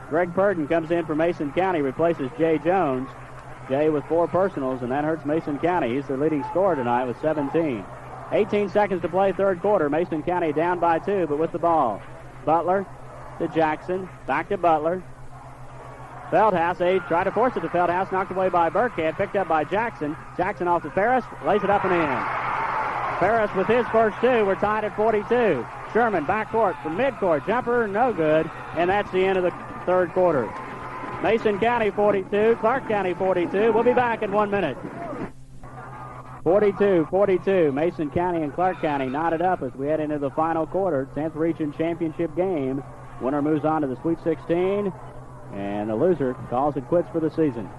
Greg Purdon comes in for Mason County, replaces Jay Jones. Jay with 4 personals, and that hurts Mason County. He's their leading scorer tonight with 17. 18 seconds to play, third quarter. Mason County down by 2, but with the ball. Butler to Jackson. Back to Butler. Fieldhouse, they try to force it to Fieldhouse. Knocked away by Burkhead. Picked up by Jackson. Jackson off to Ferris. Lays it up and in. Ferris with his first 2. We're tied at 42. Sherman backcourt from midcourt. Jumper, no good. And that's the end of the third quarter. Mason County 42. Clark County 42. We'll be back in 1 minute. 42-42. Mason County and Clark County knotted up as we head into the final quarter. 10th Region Championship game. Winner moves on to the Sweet 16. And the loser calls it quits for the season.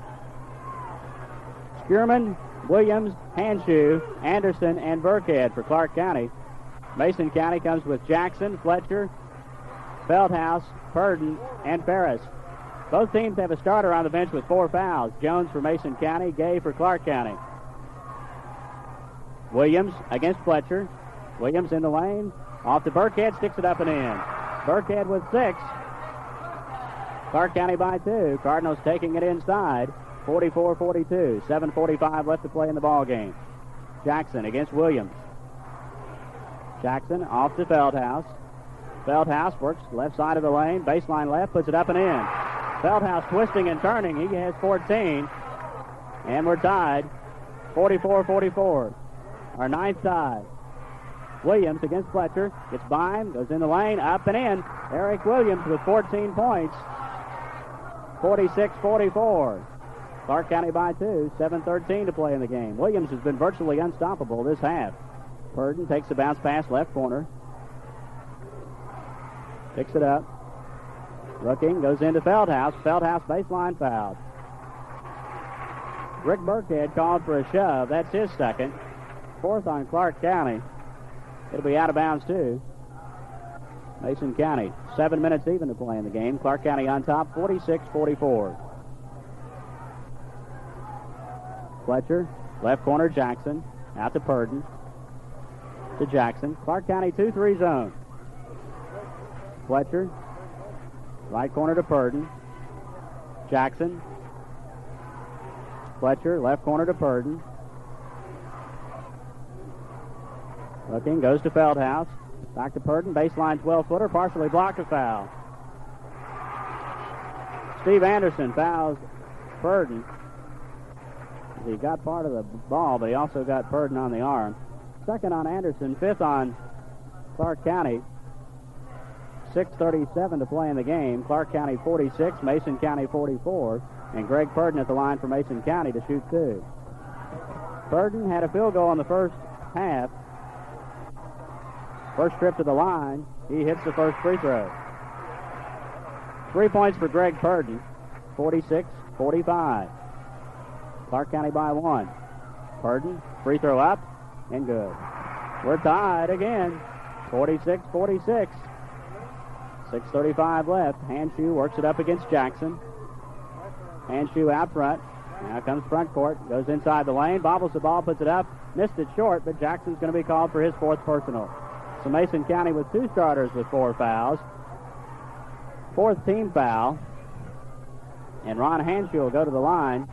Spearman, Williams, Hanshoe, Anderson, and Burkhead for Clark County. Mason County comes with Jackson, Fletcher, Fieldhouse, Purdon, and Ferris. Both teams have a starter on the bench with 4 fouls. Jones for Mason County, Gay for Clark County. Williams against Fletcher. Williams in the lane. Off to Burkhead, sticks it up and in. Burkhead with 6. Clark County by 2. Cardinals taking it inside. 44-42. 7:45 left to play in the ball game. Jackson against Williams. Jackson off to Fieldhouse. Fieldhouse works left side of the lane. Baseline left, puts it up and in. Fieldhouse twisting and turning. He has 14. And we're tied. 44-44. Our 9th tie. Williams against Fletcher. Gets by him, goes in the lane, up and in. Eric Williams with 14 points. 46-44. Clark County by 2. 7:13 to play in the game. Williams has been virtually unstoppable this half. Purdon takes the bounce pass left corner. Picks it up. Looking, goes into Fieldhouse. Fieldhouse baseline foul. Rick Burkhead called for a shove. That's his second. 4th on Clark County. It'll be out of bounds, too. Mason County, 7 minutes even to play in the game. Clark County on top, 46-44. Fletcher, left corner, Jackson. Out to Purdon. To Jackson. Clark County 2-3 zone. Fletcher, right corner to Purdon. Jackson. Fletcher, left corner to Purdon. Looking, goes to Fieldhouse. Back to Purdon, baseline 12-footer, partially blocked, a foul. Steve Anderson fouls Purdon. He got part of the ball, but he also got Purdon on the arm. Second on Anderson, fifth on Clark County. 6:37 to play in the game. Clark County 46, Mason County 44, and Greg Purdon at the line for Mason County to shoot two. Purdon had a field goal in the first half. First trip to the line, he hits the first free throw. 3 points for Greg Purdon, 46-45. Clark County by one. Purdon, free throw up, and good. We're tied again, 46-46. 6:35 left. Hanshew works it up against Jackson. Hanshew out front. Now comes front court. Goes inside the lane. Bobbles the ball, puts it up. Missed it short, but Jackson's going to be called for his fourth personal. So Mason County with two starters with 4 fouls. Fourth team foul. And Ron Hanshew will go to the line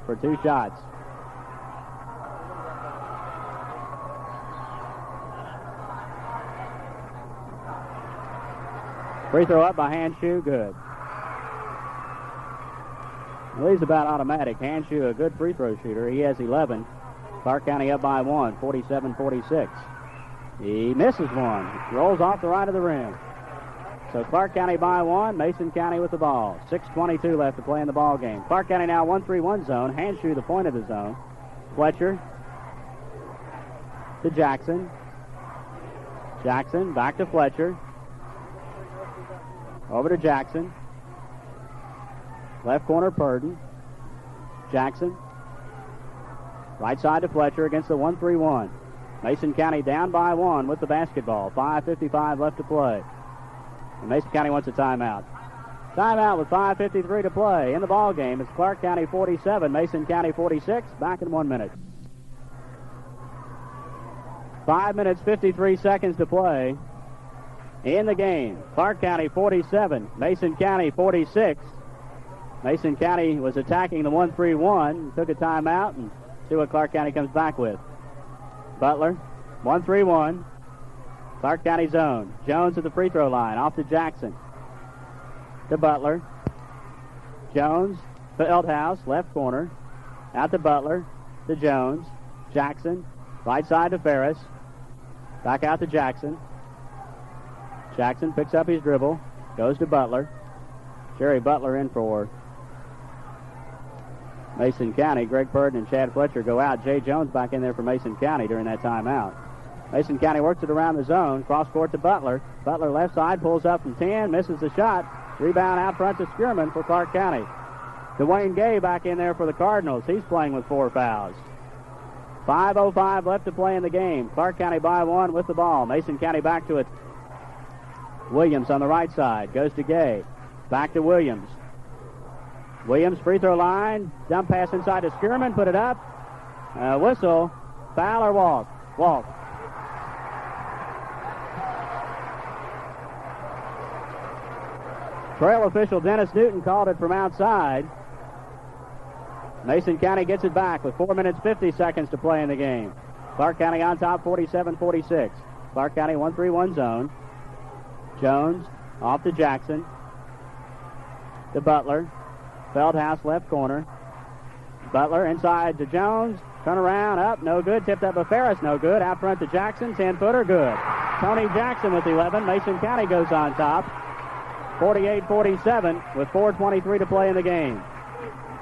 for 2 shots. Free throw up by Hanshew, good. Well, he's about automatic. Hanshew, a good free throw shooter. He has 11. Clark County up by one, 47-46. He misses one. Rolls off the right of the rim. So Clark County by one, Mason County with the ball. 6:22 left to play in the ball game. Clark County now 1-3-1 zone. Hanshew the point of the zone. Fletcher to Jackson. Jackson back to Fletcher. Over to Jackson. Left corner, Purdon. Jackson. Right side to Fletcher against the 1-3-1. Mason County down by one with the basketball. 5:55 left to play. And Mason County wants a timeout. Timeout with 5:53 to play in the ball game. It's Clark County 47, Mason County 46. Back in 1 minute. 5 minutes, 53 seconds to play in the game. Clark County 47, Mason County 46. Mason County was attacking the 1-3-1, took a timeout, and see what Clark County comes back with. Butler, 1-3-1. Clark County zone. Jones at the free throw line, off to Jackson. To Butler. Jones, Fieldhouse, left corner. Out to Butler, to Jones. Jackson, right side to Ferris. Back out to Jackson. Jackson picks up his dribble, goes to Butler. Jerry Butler in for Mason County. Greg Purdon and Chad Fletcher go out. Jay Jones back in there for Mason County during that timeout. Mason County works it around the zone. Cross court to Butler. Butler left side, pulls up from 10, misses the shot. Rebound out front to Skierman for Clark County. Dwayne Gay back in there for the Cardinals. He's playing with 4 fouls. 5:05 left to play in the game. Clark County by one with the ball. Mason County back to it. Williams on the right side. Goes to Gay. Back to Williams. Williams, free throw line. Dump pass inside to Skierman. Put it up. Whistle. Foul or walk? Walk. Trail official Dennis Newton called it from outside. Mason County gets it back with 4 minutes, 50 seconds to play in the game. Clark County on top, 47-46. Clark County 1-3-1 zone. Jones off to Jackson. To Butler. Fieldhouse left corner. Butler inside to Jones. Turn around, up, no good. Tipped up by Ferris, no good. Out front to Jackson, 10-footer, good. Tony Jackson with 11. Mason County goes on top. 48-47 with 4:23 to play in the game.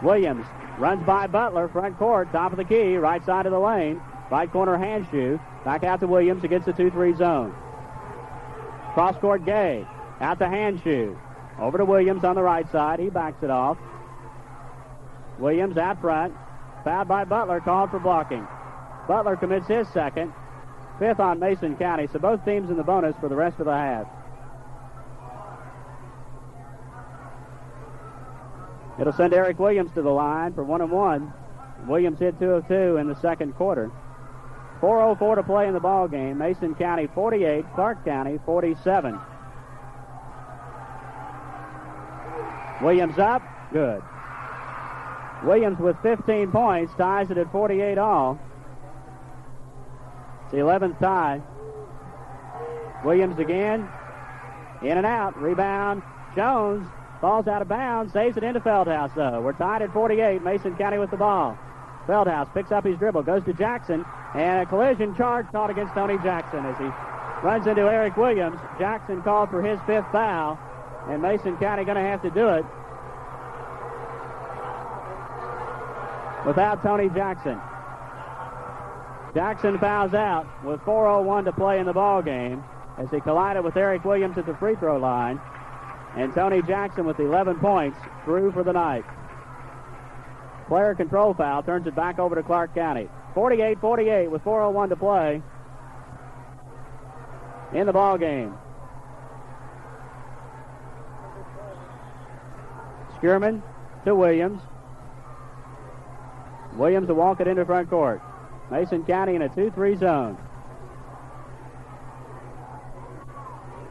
Williams runs by Butler, front court, top of the key, right side of the lane. Right corner, Hanshew. Back out to Williams against the 2-3 zone. Cross court, Gay. Out to Hanshew. Over to Williams on the right side. He backs it off. Williams out front. Fouled by Butler, called for blocking. Butler commits his second. 5th on Mason County, so both teams in the bonus for the rest of the half. It'll send Eric Williams to the line for 1-1. Williams hit 2 of 2 in the second quarter. 4:04 to play in the ball game. Mason County 48, Clark County 47. Williams up, good. Williams with 15 points ties it at 48 all. It's the 11th tie. Williams again. In and out. Rebound. Jones falls out of bounds. Saves it into Fieldhouse, though. We're tied at 48. Mason County with the ball. Fieldhouse picks up his dribble. Goes to Jackson. And a collision charge called against Tony Jackson as he runs into Eric Williams. Jackson called for his 5th foul. And Mason County going to have to do it without Tony Jackson. Jackson fouls out with 4:01 to play in the ball game as he collided with Eric Williams at the free throw line. And Tony Jackson with 11 points through for the night. Player control foul turns it back over to Clark County. 48-48 with 4:01 to play in the ball game. Skierman to Williams. Williams will walk it into front court. Mason County in a 2-3 zone.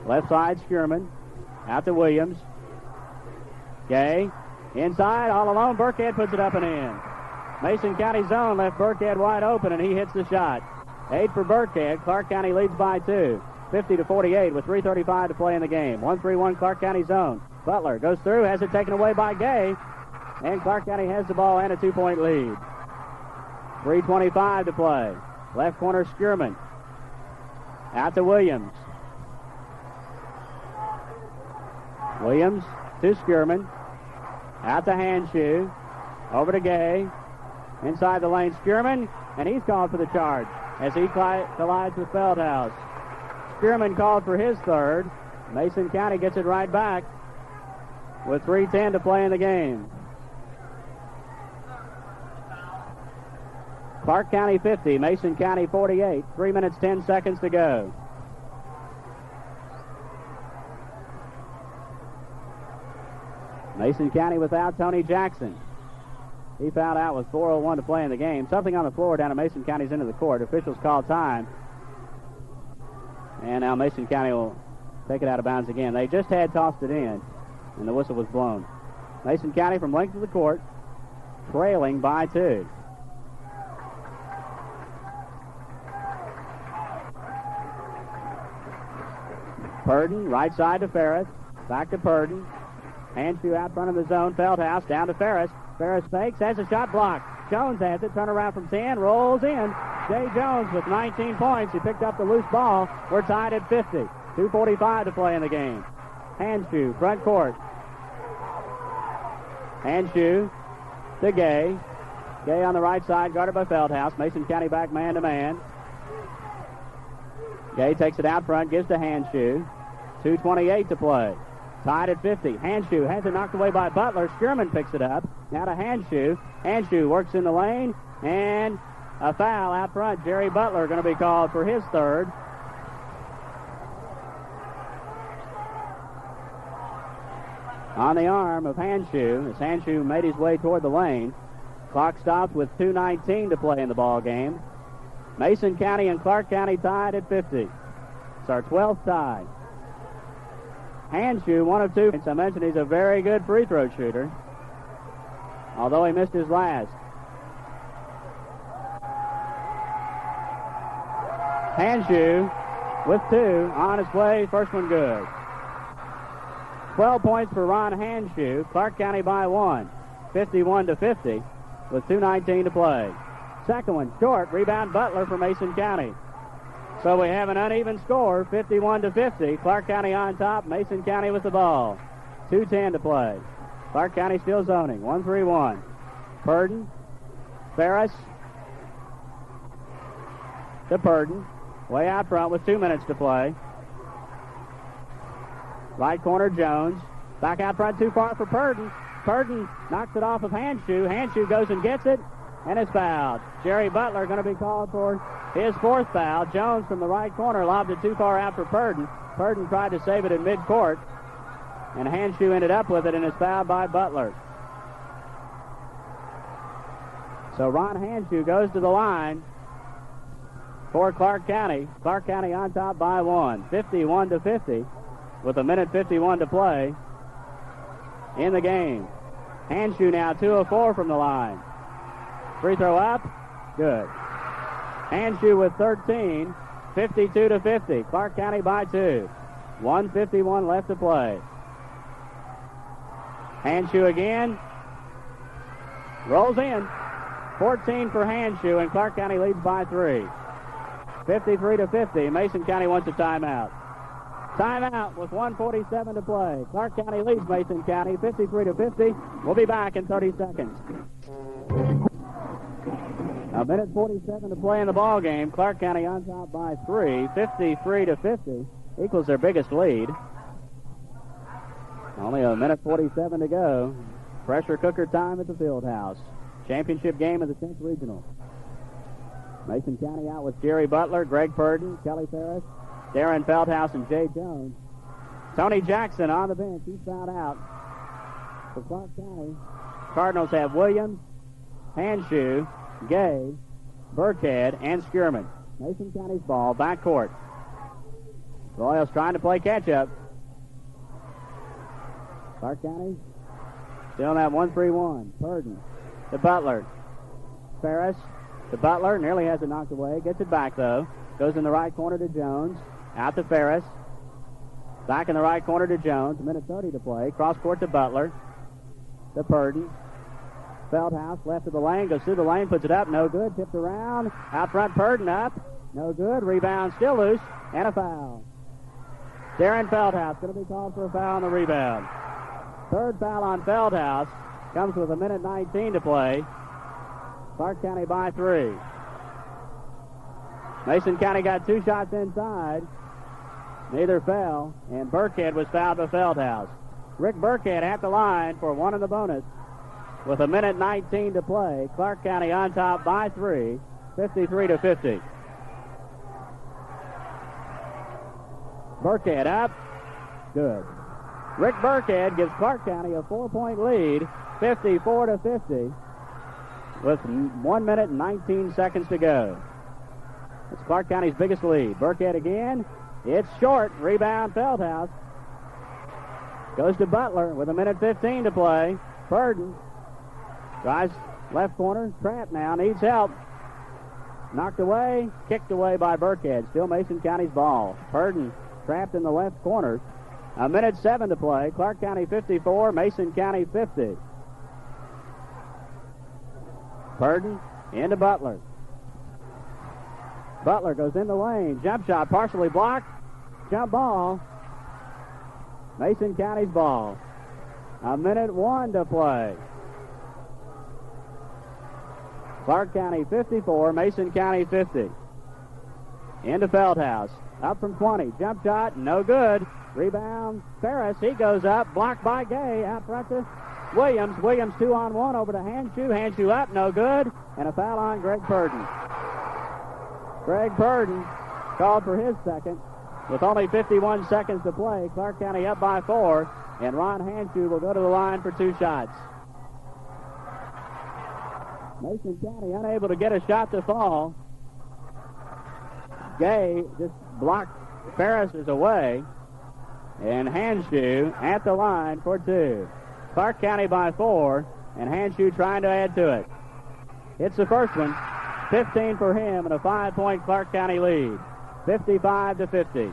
Left side, Skierman. Out to Williams. Gay. Inside, all alone. Burkhead puts it up and in. Mason County zone left Burkhead wide open, and he hits the shot. 8 for Burkhead. Clark County leads by 2. 50-48 with 3:35 to play in the game. 1-3-1 Clark County zone. Butler goes through, has it taken away by Gay, and Clark County has the ball and a 2-point lead. 3:25 to play. Left corner, Skierman. Out to Williams. Williams to Skierman. Out to Hanshoe. Over to Gay. Inside the lane, Skierman, and he's called for the charge as he collides with Fieldhouse. Skierman called for his 3rd. Mason County gets it right back with 3:10 to play in the game. Clark County 50, Mason County 48. 3 minutes, 10 seconds to go. Mason County without Tony Jackson. He fouled out with 4:01 to play in the game. Something on the floor down at Mason County's end of the court. Officials call time. And now Mason County will take it out of bounds again. They just had tossed it in, and the whistle was blown. Mason County from length of the court, trailing by 2. Purdon, right side to Ferris. Back to Purdon. Hanshoe out front of the zone. Fieldhouse down to Ferris. Ferris fakes, has a shot blocked. Jones has it, turn around from 10, rolls in. Jay Jones with 19 points. He picked up the loose ball. We're tied at 50. 2:45 to play in the game. Hanshoe, front court. Hanshoe to Gay. Gay on the right side, guarded by Fieldhouse. Mason County back man-to-man. Gay takes it out front, gives to Hanshoe. 2:28 to play. Tied at 50. Hanshoe has it knocked away by Butler. Skierman picks it up. Now to Hanshoe. Hanshoe works in the lane, and a foul out front. Jerry Butler going to be called for his 3rd. On the arm of Hanshoe, as Hanshoe made his way toward the lane. Clock stopped with 2:19 to play in the ball game. Mason County and Clark County tied at 50. It's our 12th tie. Hanshoe, 1 of 2. As I mentioned, he's a very good free throw shooter, although he missed his last. Hanshoe with 2 on his way. First one good. 12 points for Ron Hanshoe. Clark County by 1. 51-50 with 2:19 to play. Second one short. Rebound Butler for Mason County. So we have an uneven score, 51-50. Clark County on top, Mason County with the ball. 2:10 to play. Clark County still zoning, 1-3-1. Purdon, Ferris to Purdon. Way out front with 2 minutes to play. Right corner, Jones. Back out front, too far for Purdon. Purdon knocks it off of Hanshoe. Hanshoe goes and gets it, and is fouled. Jerry Butler going to be called for his 4th foul. Jones from the right corner lobbed it too far out for Purdon. Purdon tried to save it in midcourt, and Hanshoe ended up with it and is fouled by Butler. So Ron Hanshoe goes to the line for Clark County. Clark County on top by 1, 51-50, with 1:51 to play in the game. Hanshu now 2 of 4 from the line. Free throw up. Good. Hanshu with 13. 52-50. Clark County by 2. 1:51 left to play. Hanshu again. Rolls in. 14 for Hanshu, and Clark County leads by 3. 53-50. Mason County wants a timeout. Timeout with 1:47 to play. Clark County leads Mason County 53-50. We'll be back in 30 seconds. A minute 47 to play in the ball game. Clark County on top by 3. 53-50 equals their biggest lead. Only a minute 47 to go. Pressure cooker time at the Fieldhouse. Championship game of the 10th Regional. Mason County out with Jerry Butler, Greg Purdon, Kelly Ferris, Darren Feldhouse, and Jay Jones. Tony Jackson on the bench. He's fouled out. For Clark County, Cardinals have Williams, Hanshu, Gay, Burkhead, and Skierman. Mason County's ball, backcourt. Royals trying to play catch-up. Clark County still in that 1-3-1. Purdon to Butler. Ferris to Butler. Nearly has it knocked away. Gets it back, though. Goes in the right corner to Jones. Out to Ferris. Back in the right corner to Jones. 1:30 to play. Cross court to Butler. To Purdon. Feldhouse left of the lane. Goes through the lane. Puts it up. No good. Tipped around. Out front. Purdon up. No good. Rebound still loose. And a foul. Darren Feldhouse going to be called for a foul on the rebound. Third foul on Feldhouse. Comes with 1:19 to play. Clark County by 3. Mason County got 2 shots inside. Neither fell, and Burkhead was fouled by Feldhouse. Rick Burkhead at the line for 1 in the bonus with 1:19 to play. Clark County on top by 3, 53-50. Burkhead up. Good. Rick Burkhead gives Clark County a 4-point lead, 54-50, with 1 minute and 19 seconds to go. It's Clark County's biggest lead. Burkhead again. It's short. Rebound Feldhouse. Goes to Butler with 1:15 to play. Purdon drives left corner. Trapped now. Needs help. Knocked away. Kicked away by Burkhead. Still Mason County's ball. Purdon trapped in the left corner. 1:07 to play. Clark County 54. Mason County 50. Purdon into Butler. Butler goes in the lane. Jump shot partially blocked. Jump ball. Mason County's ball. 1:01 to play. Clark County 54. Mason County 50. Into Feldhouse. Up from 20. Jump shot. No good. Rebound. Ferris. He goes up. Blocked by Gay. Out front to Williams. Williams 2-on-1 over to Hanshu. Hanshu up. No good. And a foul on Greg Purdon. Greg Purdon called for his second. With only 51 seconds to play, Clark County up by 4, and Ron Hanshu will go to the line for 2 shots. Mason County unable to get a shot to fall. Gay just blocked Ferris away, and Hanshu at the line for 2. Clark County by 4, and Hanshu trying to add to it. Hits the first one. 15 for him, and a 5-point Clark County lead. 55-50.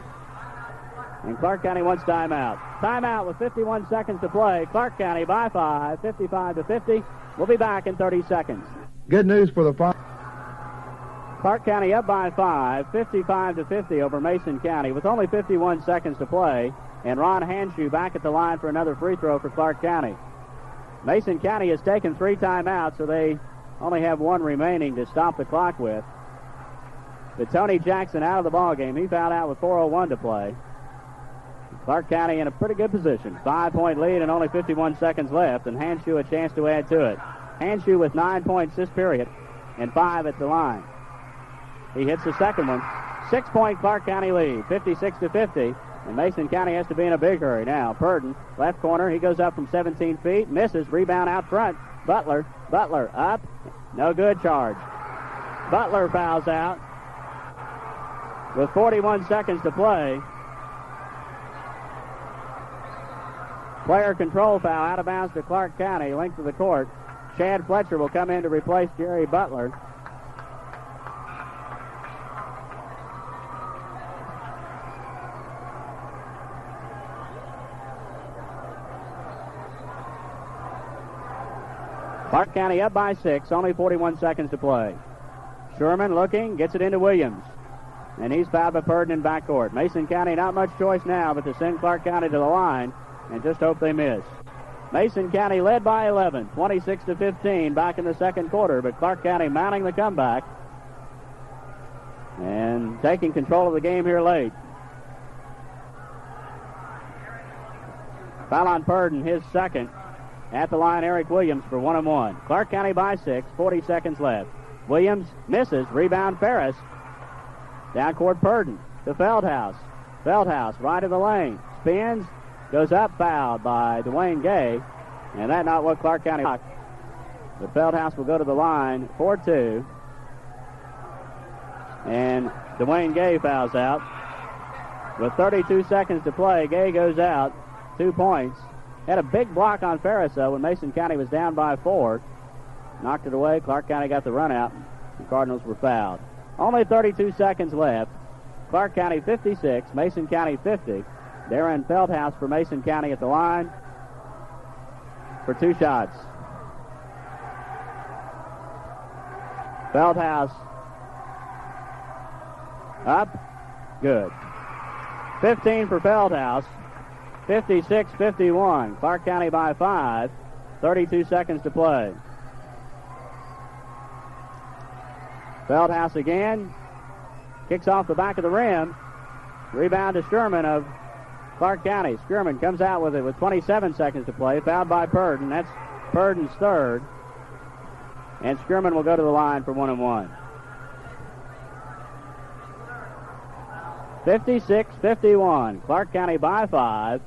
And Clark County wants timeout. Timeout with 51 seconds to play. Clark County by 5, 55-50. We'll be back in 30 seconds. Good news for the Fox. Clark County up by 5, 55-50 over Mason County with only 51 seconds to play. And Ron Hanshu back at the line for another free throw for Clark County. Mason County has taken 3 timeouts, so they only have 1 remaining to stop the clock with. But Tony Jackson out of the ball game. He fouled out with 4:01 to play. Clark County in a pretty good position. 5-point lead and only 51 seconds left, and Hanshu a chance to add to it. Hanshu with 9 points this period and 5 at the line. He hits the second one. 6-point Clark County lead, 56-50, and Mason County has to be in a big hurry now. Purdon, left corner. He goes up from 17 feet, misses, rebound out front. Butler up, no good, charge. Butler fouls out with 41 seconds to play. Player control foul out of bounds to Clark County, length of the court. Chad Fletcher will come in to replace Jerry Butler. Clark County up by 6, only 41 seconds to play. Sherman looking, gets it into Williams. And he's fouled by Purdon in backcourt. Mason County not much choice now but to send Clark County to the line and just hope they miss. Mason County led by 11, 26-15 back in the second quarter, but Clark County mounting the comeback and taking control of the game here late. Foul on Purdon, his second. At the line, Eric Williams for 1-1. Clark County by 6, 40 seconds left. Williams misses, rebound Ferris. Down court Purdon to Fieldhouse. Fieldhouse right of the lane. Spins, goes up, fouled by Dwayne Gay. And that's not what Clark County blocked. But Fieldhouse will go to the line for 2. And Dwayne Gay fouls out. With 32 seconds to play, Gay goes out. 2 points. Had a big block on Ferris, though, when Mason County was down by 4. Knocked it away. Clark County got the run out. The Cardinals were fouled. Only 32 seconds left. Clark County 56, Mason County 50. Darren Feldhouse for Mason County at the line for 2 shots. Feldhouse up. Good. 15 for Feldhouse. 56-51. Clark County by 5. 32 seconds to play. Feldhouse again. Kicks off the back of the rim. Rebound to Sherman of Clark County. Sherman comes out with it with 27 seconds to play. Fouled by Purdon. That's Purdon's third. And Sherman will go to the line for 1-1. 56-51. Clark County by 5.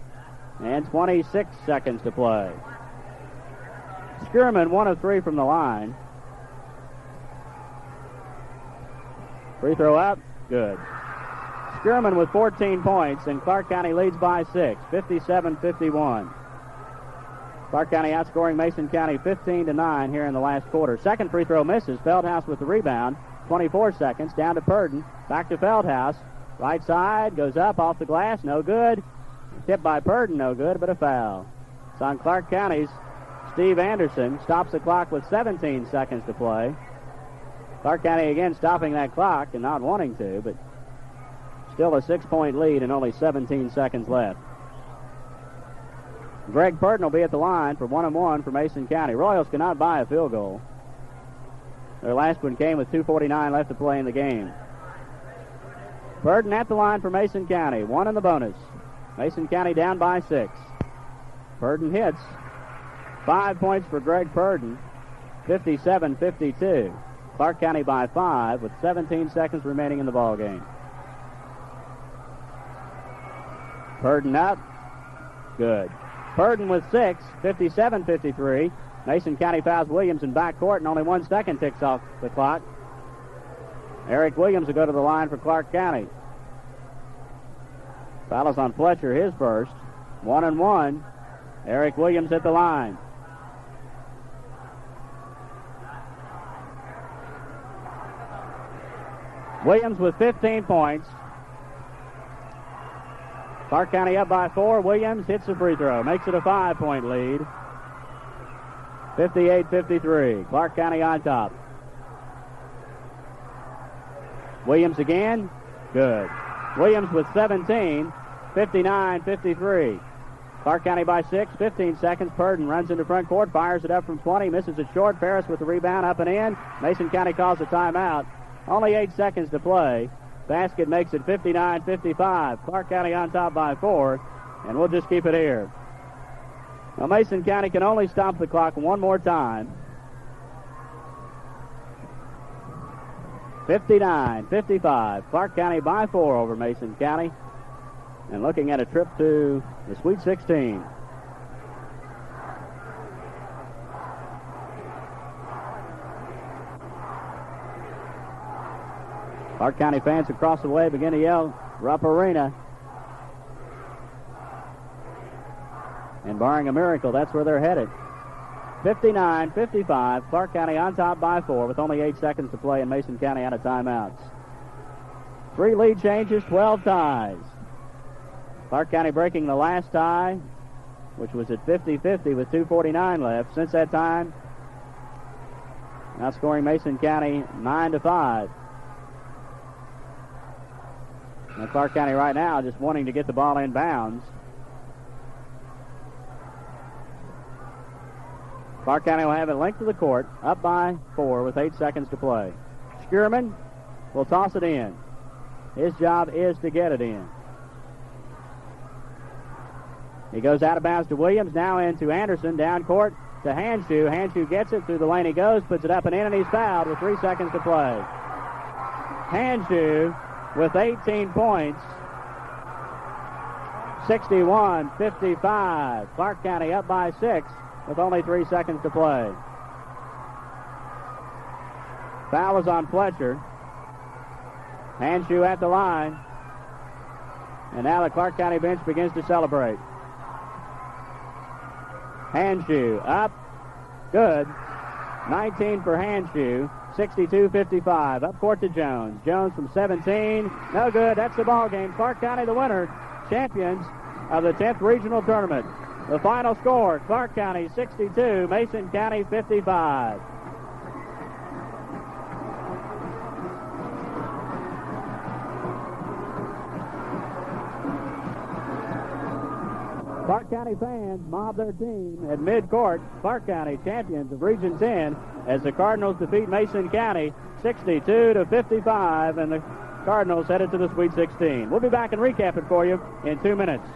And 26 seconds to play. Sherman 1 of 3 from the line. Free throw up. Good. Sherman with 14 points, and Clark County leads by 6, 57-51. Clark County outscoring Mason County 15-9 here in the last quarter. Second free throw misses. Feldhouse with the rebound. 24 seconds. Down to Purdon. Back to Feldhouse. Right side. Goes up off the glass. No good. Tipped by Purdon. No good, but a foul. It's on Clark County's Steve Anderson. Stops the clock with 17 seconds to play. Clark County again stopping that clock and not wanting to, but still a 6-point lead and only 17 seconds left. Greg Purdon will be at the line for 1-1 for Mason County. Royals cannot buy a field goal. Their last one came with 2:49 left to play in the game. Purdon at the line for Mason County. 1 in the bonus. Mason County down by 6. Purdon hits. 5 points for Greg Purdon. 57-52. Clark County by 5 with 17 seconds remaining in the ball game. Purdon up. Good. Purdon with 6, 57-53. Mason County fouls Williams in backcourt, and only 1 second ticks off the clock. Eric Williams will go to the line for Clark County. Foul is on Fletcher, his first. 1-1. Eric Williams at the line. Williams with 15 points. Clark County up by 4. Williams hits the free throw. Makes it a 5-point lead. 58-53. Clark County on top. Williams again. Good. Williams with 17. 59-53. Clark County by 6. 15 seconds. Purdon runs into front court. Fires it up from 20. Misses it short. Ferris with the rebound up and in. Mason County calls a timeout. Only 8 seconds to play. Basket makes it 59-55. Clark County on top by 4. And we'll just keep it here. Now Mason County can only stop the clock one more time. 59-55. Clark County by 4 over Mason County. And looking at a trip to the Sweet 16. Clark County fans across the way begin to yell, Rupp Arena. And Barring a miracle, that's where they're headed. 59-55. Clark County on top by 4 with only 8 seconds to play, and Mason County out of timeouts. 3 lead changes, 12 ties. Clark County breaking the last tie, which was at 50-50 with 2:49 left. Since that time, outscoring Mason County 9-5. Now Clark County right now just wanting to get the ball in bounds. Clark County will have it linked to the court, up by 4 with 8 seconds to play. Schurman will toss it in. His job is to get it in. He goes out of bounds to Williams, now into Anderson, down court to Hanshu. Hanshu gets it, through the lane he goes, puts it up and in, and he's fouled with 3 seconds to play. Hanshu with 18 points, 61-55. Clark County up by 6 with only 3 seconds to play. Foul is on Fletcher. Hanshu at the line. And now the Clark County bench begins to celebrate. Hanshu up. Good. 19 for Hanshu. 62-55. Up court to Jones. Jones from 17. No good. That's the ball game. Clark County the winner. Champions of the 10th regional tournament. The final score, Clark County 62, Mason County 55. Clark County fans mob their team at midcourt. Clark County champions of Region 10 as the Cardinals defeat Mason County 62-55, and the Cardinals headed to the Sweet 16. We'll be back and recap it for you in 2 minutes.